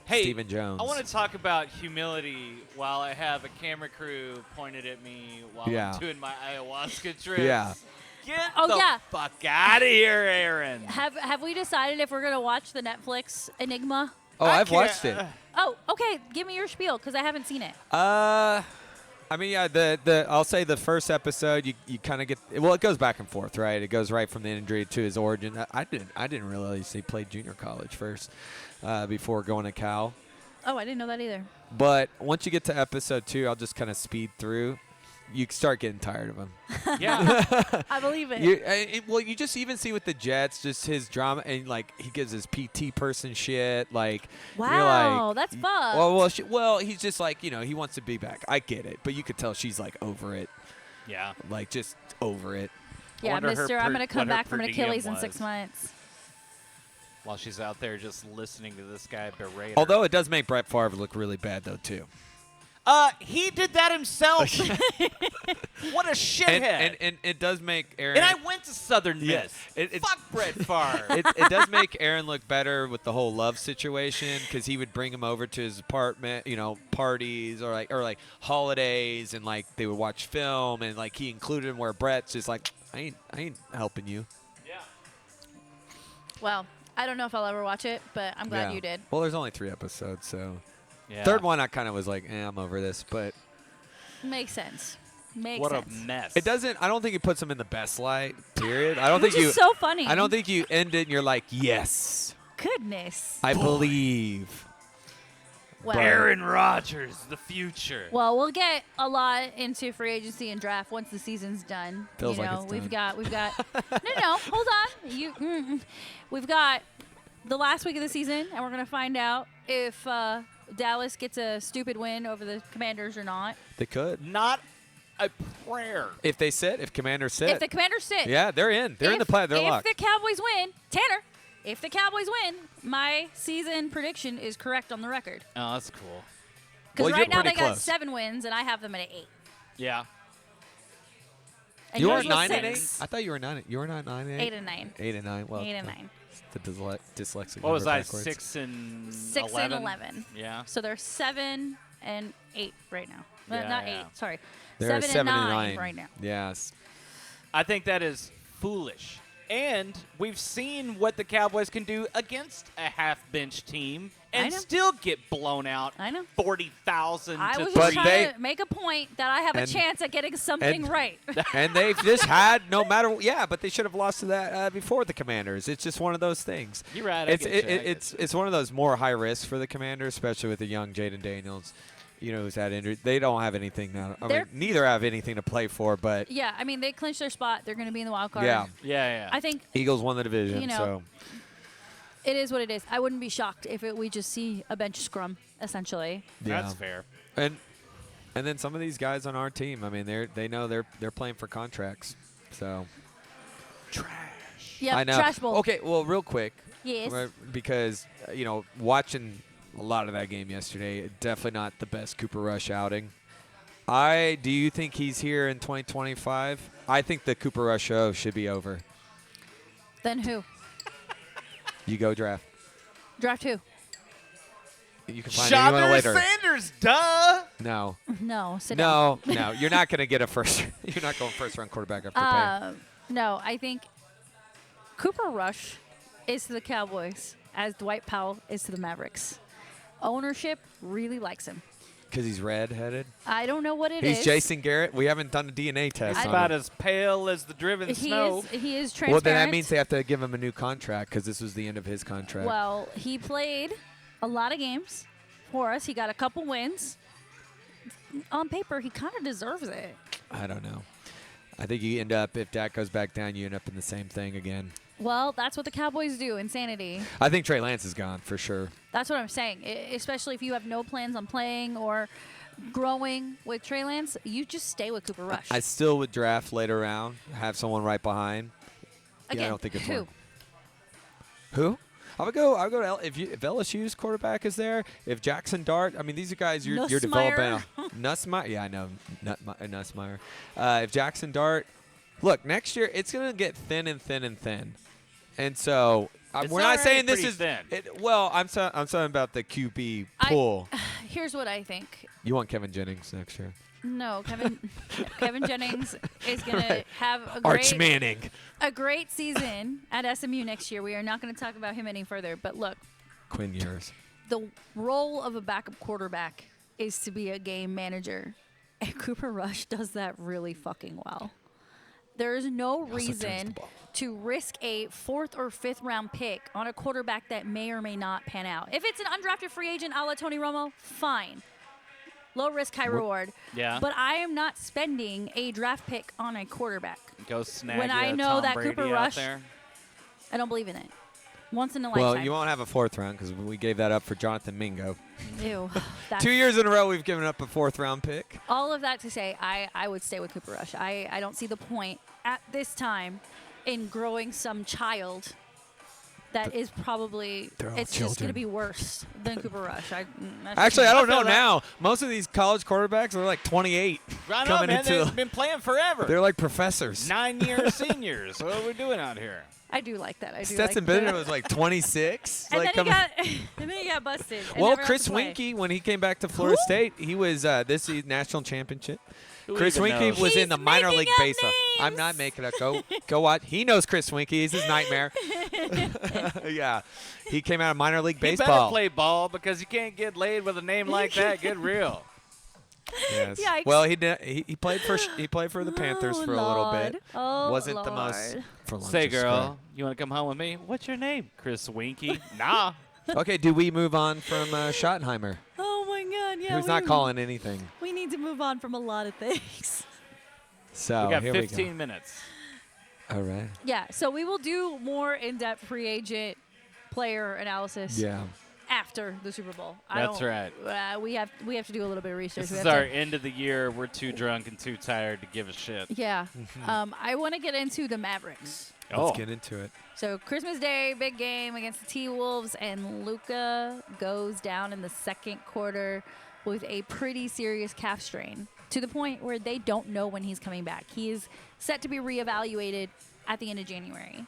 Hey, Stephen Jones. I want to talk about humility while I have a camera crew pointed at me while Yeah. I'm doing my ayahuasca trips. Yeah. Get Oh, the yeah. fuck out of here, Aaron. Have we decided if we're going to watch the Netflix Enigma? Oh, I I've can't- watched it. Oh, okay. Give me your spiel because I haven't seen it. I mean, yeah, the I'll say the first episode, you kind of get, well, it goes back and forth, right? It goes right from the injury to his origin. I didn't realize he played junior college first before going to Cal. Oh, I didn't know that either. But once you get to episode 2, I'll just kind of speed through. You start getting tired of him. Yeah. I believe it. Well, you just even see with the Jets, just his drama, and like he gives his PT person shit. Like, you're Wow, like, that's fucked. Well, he's just like, he wants to be back. I get it, but you could tell she's like over it, Yeah. like just over it. Yeah, wonder her mister, I'm going to come what her back from an per diem Achilles in was. 6 months. While she's out there just listening to this guy berate her. Although it does make Brett Favre look really bad though too. He did that himself. What a shithead. And it does make Aaron. And I went to Southern Miss. Yes, Fuck Brett Favre. it does make Aaron look better with the whole love situation because he would bring him over to his apartment, parties or like holidays, and like they would watch film, and like he included him where Brett's just like, I ain't helping you. Yeah. Well, I don't know if I'll ever watch it, but I'm glad Yeah. you did. Well, there's only 3 episodes, so Yeah. third one I kind of was like, I'm over this, but Makes sense. Makes What sense. a mess. it doesn't. I don't think it puts him in the best light. Period. I don't Which think you. is so funny. I don't think you end it and you're like, yes, Goodness. I believe. Well, Aaron Rodgers, the future. well, we'll get a lot into free agency and draft once the season's done. Feels like it's we've done. got. No, hold on. We've got the last week of the season, and we're gonna find out if Dallas gets a stupid win over the Commanders or not. They could. Not a prayer. If they sit, if Commanders sit. If the Commanders sit, Yeah, they're in. They're in the play. They're if locked. the Cowboys win, Tanner. If the Cowboys win, my season prediction is correct on the record. Oh, that's cool. Because Well, right you're now they pretty got close. 7 wins, and I have them at 8. Yeah. And You were yours was 9-8. 6. I thought you were 9. You were not 9-8. 8 and 9. 8-9. Well, 8 and 9. The dyslexic. What was number I? backwards. 6 and 6 11? and 11. Yeah. So they're 7 and 8 right now. Yeah, Not yeah. 8. Sorry. They're 7 and 9 right now. Yes. I think that is foolish. And we've seen what the Cowboys can do against a half-bench team I and know. still get blown out I know. 40,000 I to was 3. just But trying to make a point that I have a and- chance at getting something and- right. And they've just had no matter. Yeah, but they should have lost to that before the Commanders. It's just one of those things. You're right. I It's get you, I get it's one of those more high risks for the Commanders, especially with the young Jaden Daniels. Who's had injury. They don't have anything now. I mean, They're- neither have anything to play for. But Yeah, I mean, they clinched their spot. They're going to be in the wild card. yeah, Yeah. I think Eagles won the division. You know, so it is what it is. I wouldn't be shocked if we just see a bench scrum, essentially. yeah. That's fair. And then some of these guys on our team. I mean, they know they're playing for contracts. So Yeah, I know. trash bowl. Okay, well, real quick. Yes. Right, because watching a lot of that game yesterday, definitely not the best Cooper Rush outing. Do you think he's here in 2025? I think the Cooper Rush show should be over. Then who? You go draft. Draft who? You can find anyone Shotner later. Sanders, duh. No, No, sit down. no, you're not going to get a first. You're not going first round quarterback after paying. No, I think Cooper Rush is to the Cowboys as Dwight Powell is to the Mavericks. Ownership really likes him. Because he's red-headed. I don't know what it is. He's Jason Garrett. We haven't done a DNA test It's on about him. as pale as the driven snow. He is transparent. Well, then that means they have to give him a new contract because this was the end of his contract. Well, he played a lot of games for us. He got a couple wins. On paper, he kind of deserves it. I don't know. I think you end up, if Dak goes back down, you end up in the same thing again. Well, that's what the Cowboys do. Insanity. I think Trey Lance is gone for sure. That's what I'm saying. Especially if you have no plans on playing or growing with Trey Lance, you just stay with Cooper Rush. I still would draft later round, have someone right behind. Again, I don't think it's who? one. Who? I would go to if LSU's quarterback is there. If Jackson Dart, I mean these are guys you're Nussmeier. developing. Nussmeier, yeah, I know Nussmeier. If Jackson Dart, look next year it's gonna get thin and thin and thin, and so It's we're not already saying this pretty is thin. well. I'm talking about the QB pool. Here's what I think. You want Kevin Jennings next year? No, Kevin Jennings is going Right. to have Arch Manning. a great season at SMU next year. We are not going to talk about him any further. But look, Quinn Ewers. the role of a backup quarterback is to be a game manager. And Cooper Rush does that really fucking well. There is no also turns the reason ball. to risk a 4th or 5th round pick on a quarterback that may or may not pan out. If it's an undrafted free agent a la Tony Romo, fine. Low risk, high reward. Yeah. But I am not spending a draft pick on a quarterback. Go snag When I know Tom that Brady Cooper out Rush- there. I don't believe in it. Once in a Well, lifetime. you won't have a 4th round because we gave that up for Jonathan Mingo. Ew. That's 2 years in a row, we've given up a 4th round pick. all of that to say, I would stay with Cooper Rush. I don't see the point at this time in growing some child that is probably They're all it's just going to children. be worse than Cooper Rush. That's Actually, just I don't feel know that. now. Most of these college quarterbacks are like 28. I know, coming man. into- They've been playing forever. They're like professors. 9-year seniors. What are we doing out here? I do like that. I do Stetson like Bennett that. was like 26. And like then, coming- and then he got busted. and well, never got Chris to play. Winkie, when he came back to Florida Who? State, he was this is national championship. Who Chris even Winkie knows? was He's in the minor making league up baseball. I'm names. not making it up. Go watch. He knows Chris Winkie. He's his nightmare. Yeah, he came out of minor league He better baseball. play ball because you can't get laid with a name like that. Get real. Yes. Yikes. Well, he did. He played for the Panthers Oh, for a little bit. Lord. Oh, Wasn't the most Lord. for lunch Say, or girl, you want to come home with me? What's your name? Chris Winkie. Nah. spread. Okay, do we move on from Schottenheimer? Oh my God! Yeah, Who's not calling anything? We need to move on from a lot of things. So We got here 15 minutes. we go. All right. Yeah, so we will do more in-depth free agent player analysis Yeah. after the Super Bowl. That's right. We have to do a little bit of research. This We is have our to- end of the year. We're too drunk and too tired to give a shit. Yeah. I want to get into the Mavericks. Let's get into it. So Christmas Day, big game against the T-Wolves, and Luka goes down in the second quarter with a pretty serious calf strain to the point where they don't know when he's coming back. He is set to be reevaluated at the end of January.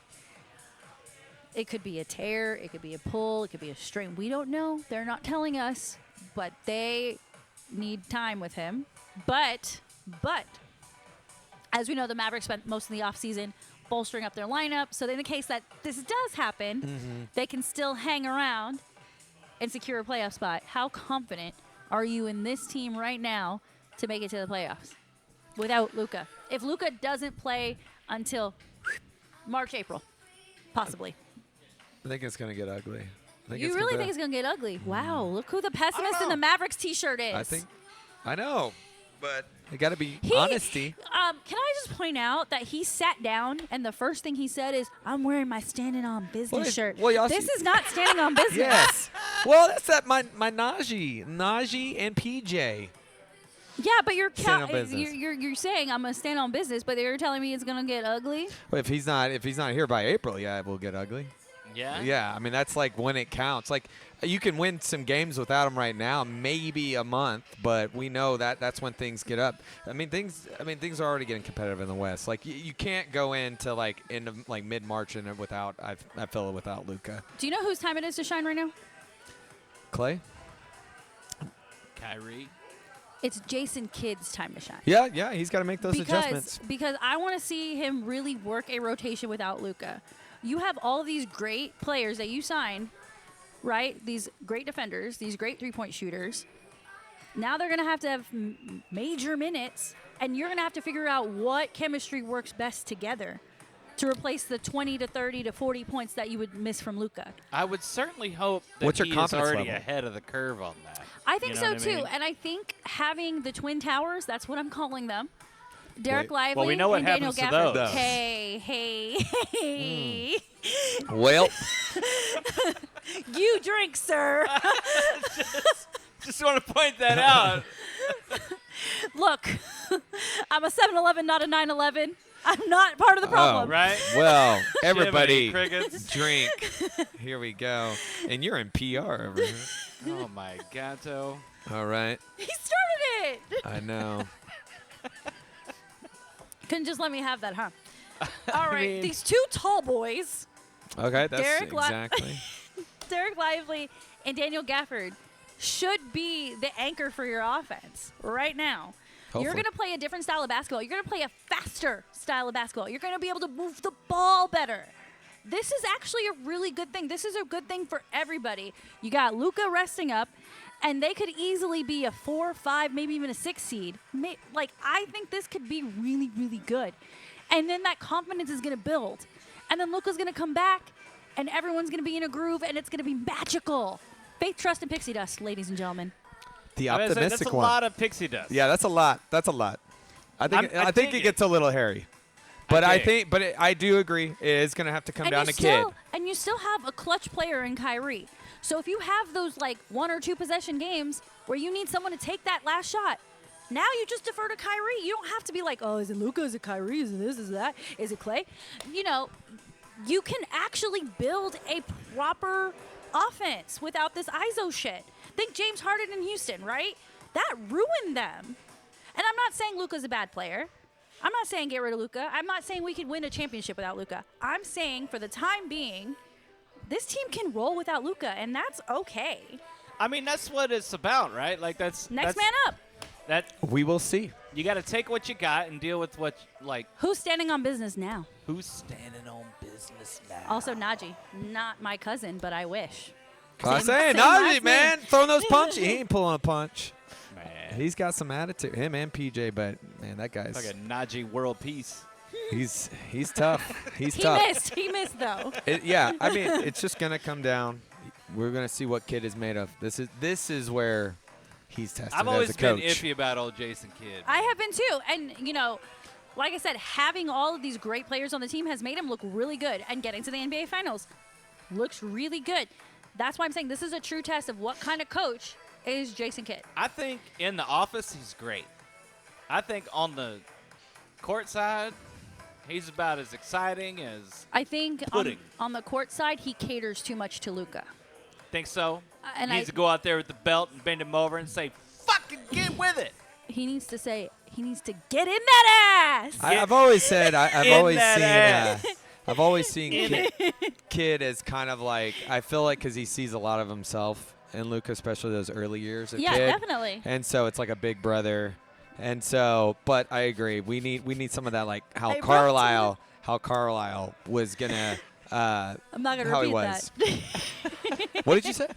It could be a tear, it could be a pull, it could be a strain. We don't know. They're not telling us, but they need time with him. But as we know, the Mavericks spent most of the offseason bolstering up their lineup. So in the case that this does happen, they can still hang around and secure a playoff spot. How confident are you in this team right now to make it to the playoffs without Luka? If Luka doesn't play until March, April, possibly. I think it's gonna get ugly. You really think it's going to get ugly? Wow, look who the pessimist in the Mavericks t-shirt is. I know, but it got to be He- honesty. Can I just point out that he sat down and the first thing he said is, "I'm wearing my standing on business Well, shirt." well, y'all This see- is not standing on business. Yes. Well, that's that my Najee and PJ. Yeah, but you're Stand on business. you're saying I'm gonna stand on business, but you're telling me it's gonna get ugly. Well, if he's not here by April, yeah, it will get ugly. Yeah? Yeah, I mean that's like when it counts. Like you can win some games without him right now, maybe a month, but we know that that's when things get up. I mean things are already getting competitive in the West. Like you can't go into like end of like mid-March and without I feel it without Luka. Do you know whose time it is to shine right now? Clay? Kyrie. It's Jason Kidd's time to shine. Yeah, he's got to make those adjustments. Because I want to see him really work a rotation without Luka. You have all these great players that you signed, right? These great defenders, these great three-point shooters. Now they're going to have major minutes, and you're going to have to figure out what chemistry works best together to replace the 20 to 30 to 40 points that you would miss from Luka. I would certainly hope that What's your he is confidence already level? ahead of the curve on that. I think You know so what I too, mean? and I think having the Twin Towers, that's what I'm calling them. Derek Wait. Lively Well, we know what and Daniel happens to Gafford. those. Hey. Well, You drink, sir. Just want to point that out. Look, I'm a 7-Eleven, not a 9-11. I'm not part of the problem. Right? well, everybody Jiminy Crickets. drink. Here we go. And you're in PR over here. Oh, my gato. All right. He started it. I know. Couldn't just let me have that, huh? All right, mean- these two tall boys, Okay, that's Derek exactly. Derek Lively and Daniel Gafford, should be the anchor for your offense right now. You're Hopefully. going to play a different style of basketball. You're going to play a faster style of basketball. You're going to be able to move the ball better. This is actually a really good thing. This is a good thing for everybody. You got Luka resting up, and they could easily be a 4, 5, maybe even a 6 seed. Like, I think this could be really, really good. And then that confidence is going to build. And then Luka's going to come back, and everyone's going to be in a groove, and it's going to be magical. Faith, trust, and pixie dust, ladies and gentlemen. The I was gonna say, optimistic that's a one. lot of pixie dust. Yeah, that's a lot. That's a lot. I think I think dig it gets a little hairy. But I do agree it is going to have to come down to kid. And you still have a clutch player in Kyrie. So if you have those like 1 or 2 possession games where you need someone to take that last shot, now you just defer to Kyrie. You don't have to be like, oh, is it Luka? Is it Kyrie? Is it this? Is it that? Is it Clay? You know, you can actually build a proper offense without this ISO shit. Think James Harden in Houston, right? That ruined them. And I'm not saying Luka's a bad player. I'm not saying get rid of Luka. I'm not saying we could win a championship without Luka. I'm saying for the time being, this team can roll without Luka, and that's okay. I mean, that's what it's about, right? Like Next that's, man up. That We will see. you got to take what you got and deal with what like Who's standing on business now? who's standing on business now. Also, Najee. Not my cousin, but I wish. I was saying, same last Najee, name. man, throwing those punches. He ain't pulling a punch. Man, He's got some attitude. Him and PJ, but man, that guy's like a Najee world peace. he's tough. He's He tough. missed. He missed, though. Yeah, I mean, it's just gonna come down. We're gonna see what Kid is made of. This is where he's tested I've as always a been coach. iffy about old Jason Kidd. I have been too. And, you know, like I said, having all of these great players on the team has made him look really good. And getting to the NBA Finals looks really good. That's why I'm saying this is a true test of what kind of coach is Jason Kidd. I think in the office he's great. I think on the court side, he's about as exciting as. I think Pudding. on the court side, he caters too much to Luka. Think so? And Needs to go out there with the belt and bend him over and say, "Fucking get with it." He needs to say, he needs to get in that ass. I've always said I've In always that seen ass. I've always seen Kid as kind of like I feel like because he sees a lot of himself in Luka, especially those early years of Yeah, Kid. definitely. And so it's like a big brother. And so, but I agree. We need some of that, like how Hey, bro, Carlisle was gonna. I'm not going to how he repeat was. that. What did you say?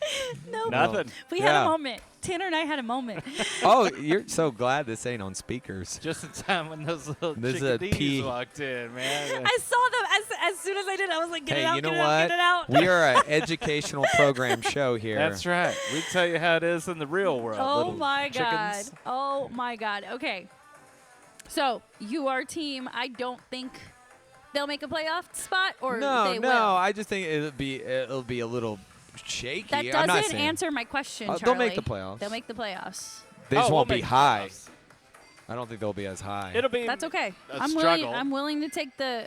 No. Nothing. We had Yeah. a moment. Tanner and I had a moment. Oh, you're so glad this ain't on speakers. Just in time when those little This is a chickadees pee. walked in, man. I saw them as soon as I did. I was like, get it Hey, out, you know get it out, what? get it out. We are an educational program show here. That's right. We tell you how it is in the real world. Oh little my God. chickens. Oh my God. Okay. So, you are team. I don't think they'll make a playoff spot, or they will. I just think it'll be a little shaky. That I'm not doesn't saying. answer my question, They'll Charlie. make the playoffs. They'll make the playoffs. They just Oh, we'll won't be make the high. playoffs. I don't think they'll be as high. It'll be. That's okay. a I'm struggle. willing to take the.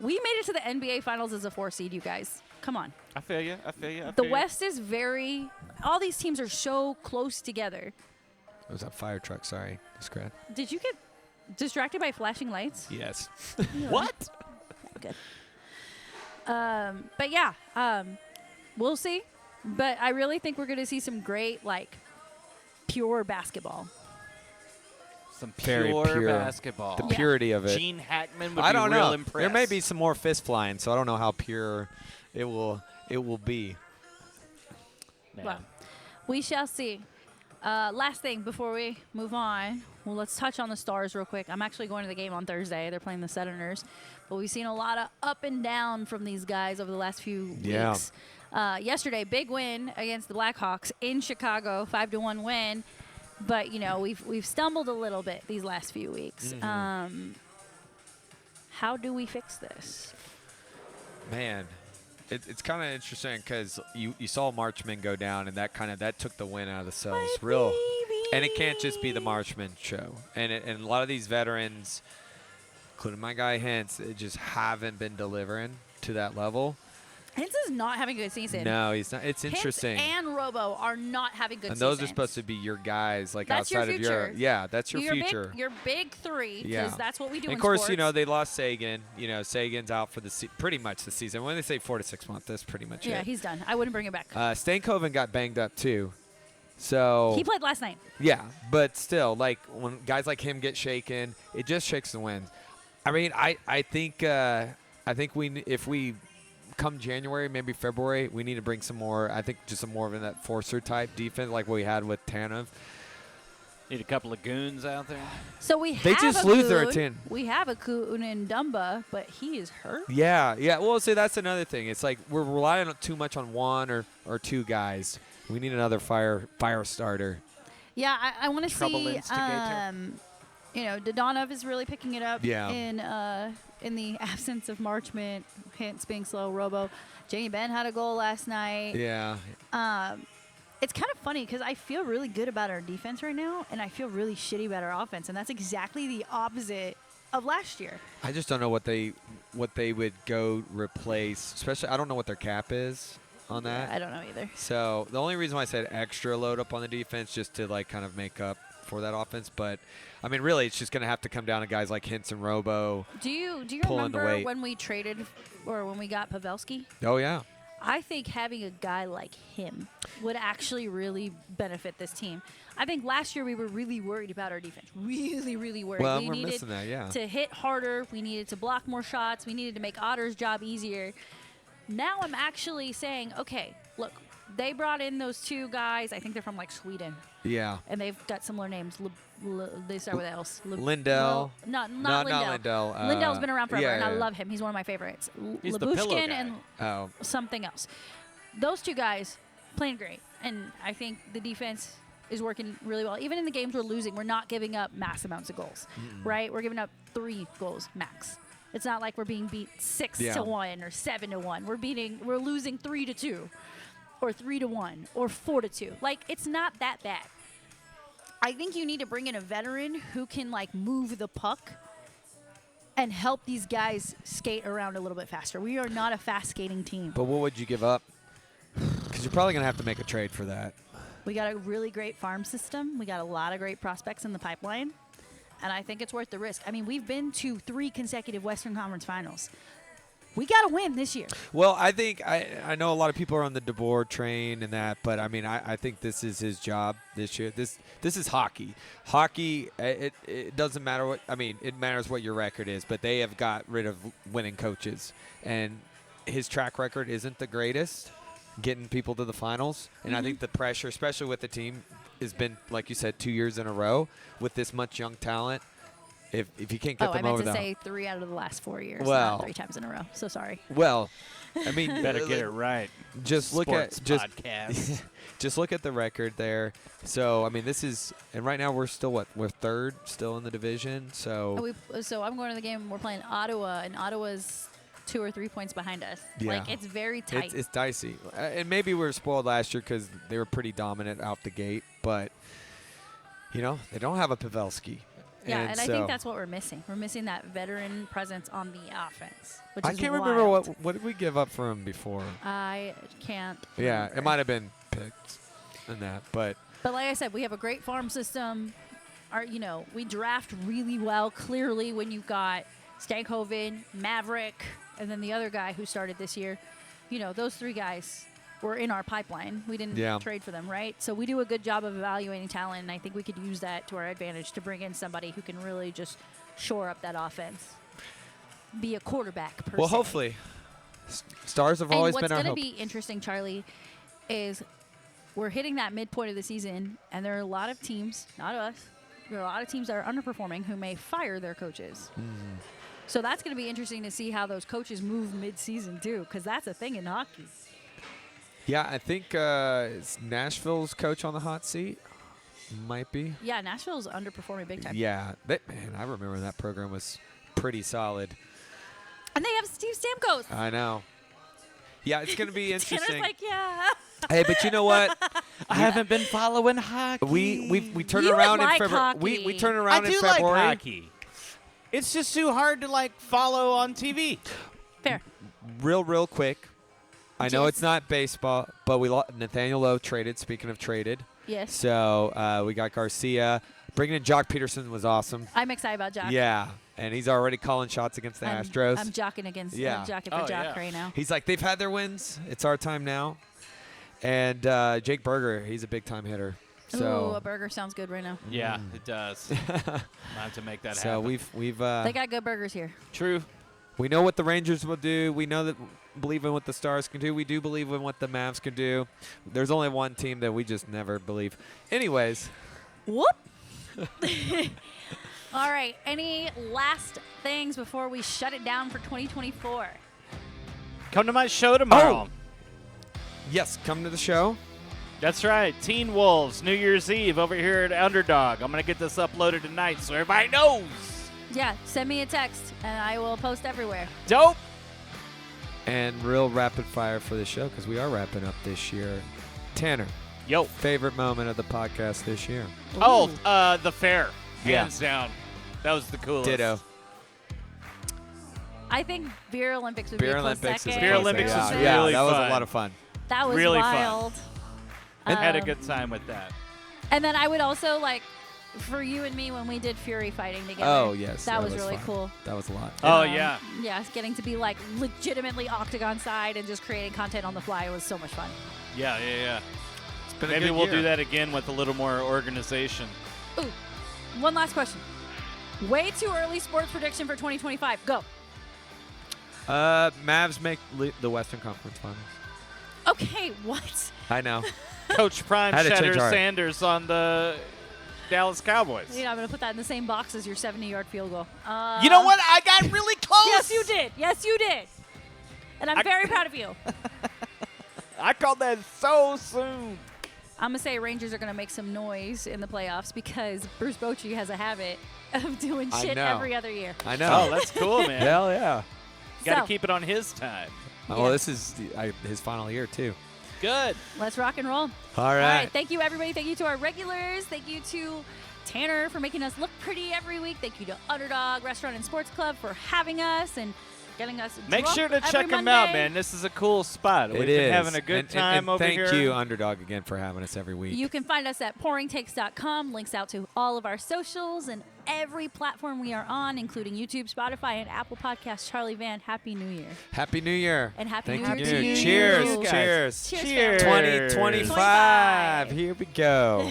We made it to the NBA Finals as a 4 seed, you guys. Come on. I feel you. I feel you. The West is very. All these teams are so close together. It was that fire truck. Sorry, Scrat. Did you get distracted by flashing lights? Yes. What? Good. But yeah, we'll see. But I really think we're going to see some great, like, pure basketball. Some Very pure, pure. basketball. The Yeah. purity of it. Gene Hackman would I be don't real know. impressed. There may be some more fist flying, so I don't know how pure it will be. Man. Well, we shall see. Last thing before we move on. Well, let's touch on the Stars real quick. I'm actually going to the game on Thursday. They're playing the Southerners. But we've seen a lot of up and down from these guys over the last few Yeah. weeks. Yesterday, big win against the Blackhawks in Chicago, 5-1 win. But, you know, we've stumbled a little bit these last few weeks. How do we fix this? Man, it's kind of interesting because you saw Marchman go down, and that took the win out of the cells. Real. And it can't just be the Marchman show. And a lot of these veterans, including my guy Hintz, it just haven't been delivering to that level. Hintz is not having a good season. No, he's not. It's interesting. Hintz and Robo are not having good And seasons. those are supposed to be your guys, like That's your outside of your future. yeah, that's your Your future. your big three, because Yeah. that's what we do And in of course, sports. you know they lost Sagan. You know Sagan's out for the pretty much the season. When they say 4 to 6 months, that's pretty much Yeah, it. he's done. I wouldn't bring it back. Stankoven got banged up too, so He played last night. yeah. But still, like when guys like him get shaken, it just shakes the wind. I mean, I think if we come January, maybe February, we need to bring some more. I think just some more of that forcer type defense like we had with Tanner. Need a couple of goons out there. So They just lose their Goon. 10. We have a Goon in Dumba, but he is hurt. Yeah. Well, see, that's another thing. It's like we're relying too much on one or two guys. We need another fire starter. Yeah, I want to Trouble see. instigator. Dodonov is really picking it up. Yeah. In the absence of Marchment, Hintz being slow, Robo. Jamie Benn had a goal last night. Yeah. It's kind of funny because I feel really good about our defense right now, and I feel really shitty about our offense, and that's exactly the opposite of last year. I just don't know what they would go replace. Especially, I don't know what their cap is on that. I don't know either. So the only reason why I said extra load up on the defense just to like kind of make up for that offense, but I mean really it's just gonna have to come down to guys like Hintz and Robo. Do you pulling the remember weight. when we traded or when we got Pavelski? Oh yeah. I think having a guy like him would actually really benefit this team. I think last year we were really worried about our defense. Really, really worried. Well, we we're needed missing that, yeah. to hit harder. We needed to block more shots. We needed to make Otter's job easier. Now I'm actually saying, okay, look, they brought in those two guys. I think they're from like Sweden. Yeah. And they've got similar names. They start with L's. Lindell. Not Not Lindell. Lindell. Lindell's been around forever, yeah, and I yeah. love him. He's one of my favorites. He's the pillow Labushkin guy. and Oh. something else. Those two guys playing great, and I think the defense is working really well. Even in the games we're losing, we're not giving up mass amounts of goals, right? We're giving up 3 goals max. It's not like we're being beat 6-1 or 7-1. We're losing 3-2, or 3-1, or 4-2. Like, it's not that bad. I think you need to bring in a veteran who can like move the puck and help these guys skate around a little bit faster. We are not a fast skating team. But what would you give up? Because you're probably gonna have to make a trade for that. We got a really great farm system. We got a lot of great prospects in the pipeline. And I think it's worth the risk. I mean, we've been to 3 consecutive Western Conference finals. We got to win this year. Well, I think I know a lot of people are on the DeBoer train and that, but I mean I think this is his job this year. This is hockey. Hockey, it doesn't matter what it matters what your record is, but they have got rid of winning coaches, and his track record isn't the greatest, getting people to the finals. And I think the pressure, especially with the team, has been like you said 2 years in a row with this much young talent. If you can't get them over I meant to say 3 out of the last 4 years, Well, not 3 times in a row. So sorry. Well, I mean, Better get it right. Just look at podcast. just look at the record there. So I mean, this is, and right now we're still we're 3rd still in the division. So So I'm going to the game. We're playing Ottawa, and Ottawa's 2 or 3 points behind us. Yeah. Like, it's very tight. it's dicey, and maybe we were spoiled last year because they were pretty dominant out the gate. But they don't have a Pavelski. Yeah, and I so think that's what we're missing. We're missing that veteran presence on the offense, which I is can't remember wild. what did we give up for him before. I can't. Yeah, remember. it might have been picked in that, but But like I said, we have a great farm system. We draft really well. Clearly, when you've got Stankoven, Maverick, and then the other guy who started this year, those 3 guys were in our pipeline. We didn't trade for them, right? So we do a good job of evaluating talent, and I think we could use that to our advantage to bring in somebody who can really just shore up that offense, be a quarterback per well, se. hopefully. Stars have always been our What's hope. going to be interesting, Charlie, is we're hitting that midpoint of the season, and there are a lot of teams, not us, there are a lot of teams that are underperforming who may fire their coaches. So that's going to be interesting to see how those coaches move mid-season, too, because that's a thing in hockey. Yeah, I think it's Nashville's coach on the hot seat. Might be. Yeah, Nashville's underperforming big time. Yeah, I remember that program was pretty solid. And they have Steve Stamkos. I know. Yeah, it's going to be interesting. Tanner's like, yeah. Hey, but you know what? I haven't been following hockey. We turn You around would like in February. hockey. We turn I around in do February. like hockey. It's just too hard to follow on TV. Fair. Real quick. I know Yes. it's not baseball, but Nathaniel Lowe traded. Speaking of traded. Yes. So we got Garcia. Bringing in Jock Peterson was awesome. I'm excited about Jock. Yeah, and he's already calling shots against the Astros. I'm jocking against Yeah. jocking for Jock right now. He's like, they've had their wins. It's our time now. And Jake Berger, he's a big-time hitter. Ooh, So a burger sounds good right now. Yeah, it does. I have to make that so happen. we've They got good burgers here. True. we know what the Rangers will do. We know that believe in what the Stars can do. We do believe in what the Mavs can do. There's only one team that we just never believe. Anyways. Whoop. All right. Any last things before we shut it down for 2024? Come to my show tomorrow. Yes, come to the show. That's right. Teen Wolves, New Year's Eve over here at Underdog. I'm going to get this uploaded tonight so everybody knows. Yeah, send me a text, and I will post everywhere. Dope. And real rapid fire for the show because we are wrapping up this year. Tanner, Yo. favorite moment of the podcast this year? Oh, Ooh. the fair. Yeah. Hands down. That was the coolest. Ditto. I think Beer Olympics would Beer be a close Olympics is second. a Beer close Olympics second. was Yeah, really that was fun. a lot of fun. That was Really fun. wild. Had a good time with that. And then I would also like for you and me when we did Fury fighting together. Oh, yes. that was really fun. cool. That was a lot. Oh, yeah. Yeah, getting to be like legitimately octagon side and just creating content on the fly was so much fun. Yeah. It's been a Maybe good we'll year. do that again with a little more organization. Ooh, one last question. Way too early sports prediction for 2025. Go. Mavs make the Western Conference Finals. Okay, what? I know. Coach Prime Had to change Shatter our- Sanders on the Dallas Cowboys. You know, I'm going to put that in the same box as your 70-yard field goal. You know what? I got really close. Yes, you did. Yes, you did. And I'm very proud of you. I called that so soon. I'm going to say Rangers are going to make some noise in the playoffs because Bruce Bochy has a habit of doing I shit know. every other year. I know. Oh, that's cool, man. Hell yeah. Got to So- keep it on his time. Well, Yeah. this is his final year, too. Good. Let's rock and roll. All All right. right. Thank you, everybody. Thank you to our regulars. Thank you to Tanner for making us look pretty every week. Thank you to Underdog Restaurant and Sports Club for having us and getting us Make drunk sure to every check them Monday. out, man. This is a cool spot. We've It been is. having a good time and over thank here. you, Underdog, again for having us every week. You can find us at pouringtakes.com. Links out to all of our socials and every platform we are on, including YouTube, Spotify, and Apple Podcasts. Charlie Van, Happy New Year. Happy New Year. And Happy Thank New you. Year to you. Cheers. Cheers, Cheers. Cheers. Cheers. family. 2025. Here we go.